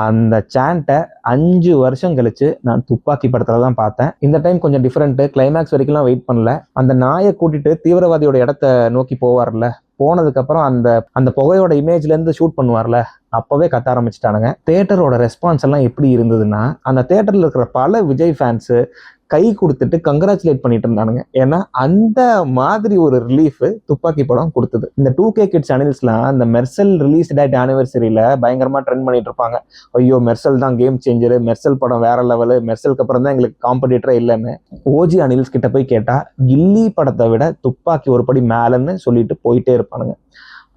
அந்த சாண்ட்டை 5 வருஷம் கழிச்சு நான் துப்பாக்கி படத்துல தான் பார்த்தேன். இந்த டைம் கொஞ்சம் டிஃப்ரெண்ட். கிளைமேக்ஸ் வரைக்கும்லாம் வெயிட் பண்ணல. அந்த நாயை கூட்டிட்டு தீவிரவாதியோட இடத்த நோக்கி போவார்ல, போனதுக்கப்புறம் அந்த அந்த புகையோட இமேஜ்லேருந்து ஷூட் பண்ணுவார்ல, அப்போவே கத்த ஆரம்பிச்சிட்டானுங்க. தேட்டரோட ரெஸ்பான்ஸ் எல்லாம் எப்படி இருந்ததுன்னா, அந்த தேட்டரில் இருக்கிற பல விஜய் ஃபேன்ஸு கை கொடுத்துட்டு கங்க்ராச்சுலேட் பண்ணிட்டு இருந்தானுங்க. ஏன்னா அந்த மாதிரி ஒரு ரிலீஃப் துப்பாக்கி படம் கொடுத்தது. இந்த 2K கிட்ஸ் சேனல்ஸ்லாம் இந்த மெர்சல் ரிலீஸ் டேட் ஆனிவர்சரியில் பயங்கரமாக ட்ரெண்ட் பண்ணிட்டு இருப்பாங்க. ஐயோ மெர்சல் தான் கேம் சேஞ்சரு, மெர்சல் படம் வேற லெவலு, மெர்சலுக்கு அப்புறம் தான் எங்களுக்கு காம்படிட்டரே இல்லைன்னு. ஓஜி அனில்ஸ் கிட்ட போய் கேட்டால் கில்லி படத்தை விட துப்பாக்கி ஒரு படி மேலேன்னு சொல்லிட்டு போயிட்டே இருப்பானுங்க.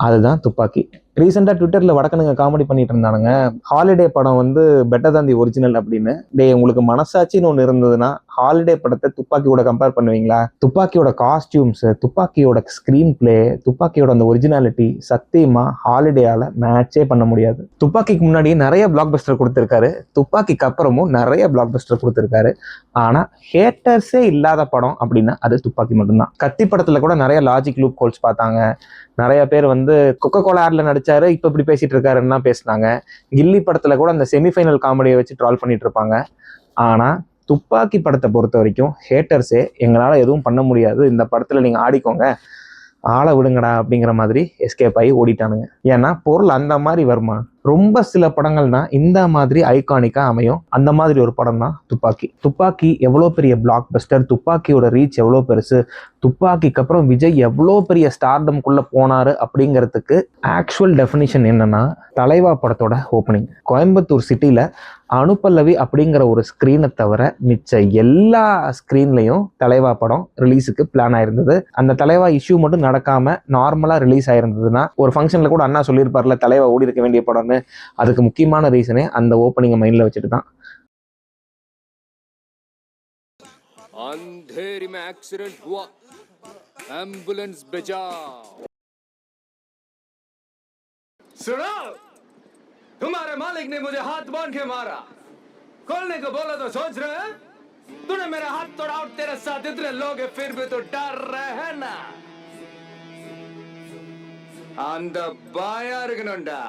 அதுதான் துப்பாக்கி. ரீசெண்டாக ட்விட்டரில் வடக்கனுங்க காமெடி பண்ணிட்டு இருந்தானுங்க, ஹாலிடே படம் வந்து பெட்டர் தான் தி ஒரிஜினல் அப்படின்னு. உங்களுக்கு மனசாட்சின்னு ஒன்று இருந்ததுன்னா ஹாலிடே படத்தை துப்பாக்கியோட கம்பேர் பண்ணுவீங்களா? துப்பாக்கியோட காஸ்டியூம்ஸு, துப்பாக்கியோட ஸ்க்ரீன் பிளே, துப்பாக்கியோட அந்த ஒரிஜினாலிட்டி சத்தியமா ஹாலிடேயால மேட்சே பண்ண முடியாது. துப்பாக்கிக்கு முன்னாடி நிறைய பிளாக் பஸ்டர் கொடுத்துருக்காரு, துப்பாக்கிக்கு அப்புறமும் நிறைய பிளாக் பஸ்டர் கொடுத்துருக்காரு. ஆனால் ஹேட்டர்ஸே இல்லாத படம் அப்படின்னா அது துப்பாக்கி மட்டும்தான். கத்தி படத்தில் கூட நிறைய லாஜிக் லூப் ஹோல்ஸ் பார்த்தாங்க. நிறைய பேர் வந்து கொக்கோ கோலா ஆட்ல நடிச்சாரு, இப்போ இப்படி பேசிட்டு இருக்காருன்னா பேசினாங்க. கில்லி படத்துல கூட அந்த செமிஃபைனல் காமெடியை வச்சு ட்ரால் பண்ணிட்டு இருப்பாங்க. ஆனா துப்பாக்கி படத்தை பொறுத்த வரைக்கும் ஹேட்டர்ஸே எங்களால் எதுவும் பண்ண முடியாது, இந்த படத்துல நீங்க ஆடிக்கோங்க, ஆளை விடுங்கடா அப்படிங்கிற மாதிரி எஸ்கேப் ஆகி ஓடிட்டானுங்க. ஏன்னா பொருள் அந்த மாதிரி வருமா? ரொம்ப சில படங்கள் தான் இந்த மாதிரி ஐகானிக்கா அமையும். அந்த மாதிரி ஒரு படம் தான் துப்பாக்கி. துப்பாக்கி எவ்வளோ பெரிய பிளாக் பஸ்டர், துப்பாக்கியோட ரீச் எவ்வளோ பெருசு, துப்பாக்கிக்கு அப்புறம் விஜய் எவ்வளோ பெரிய ஸ்டார்டம்குள்ள போனாரு அப்படிங்கிறதுக்கு ஆக்சுவல் டெஃபினிஷன் என்னன்னா தலைவா படத்தோட ஓப்பனிங். கோயம்புத்தூர் சிட்டியில அனுப்பல்லவி அப்படிங்கிற ஒரு ஸ்க்ரீனை தவிர மிச்ச எல்லா ஸ்க்ரீன்லையும் தலைவா படம் ரிலீஸுக்கு பிளான் ஆயிருந்தது. அந்த தலைவா இஷ்யூ மட்டும் நடக்காம நார்மலா ரிலீஸ் ஆயிருந்ததுன்னா ஒரு ஃபங்க்ஷன்ல கூட அண்ணா சொல்லியிருப்பார்ல தலைவா ஓடி இருக்க வேண்டிய படம்னு. அதுக்கு முக்கியமான ரீசனே அந்த ஓப்பனிங்கை மைண்ட்ல வச்சுட்டு தான். अंधेरी में एक्सीडेंट हुआ, एम्बुलेंस भेजा। सुनो, तुम्हारे मालिक ने मुझे हाथ बांध के मारा, खोलने को बोला तो सोच रहे हैं? तूने मेरा हाथ तोड़ा और तेरे साथ इतने लोग हैं, फिर भी तो डर रहे हैं ना? அந்த பாயா இருக்கணும்டா.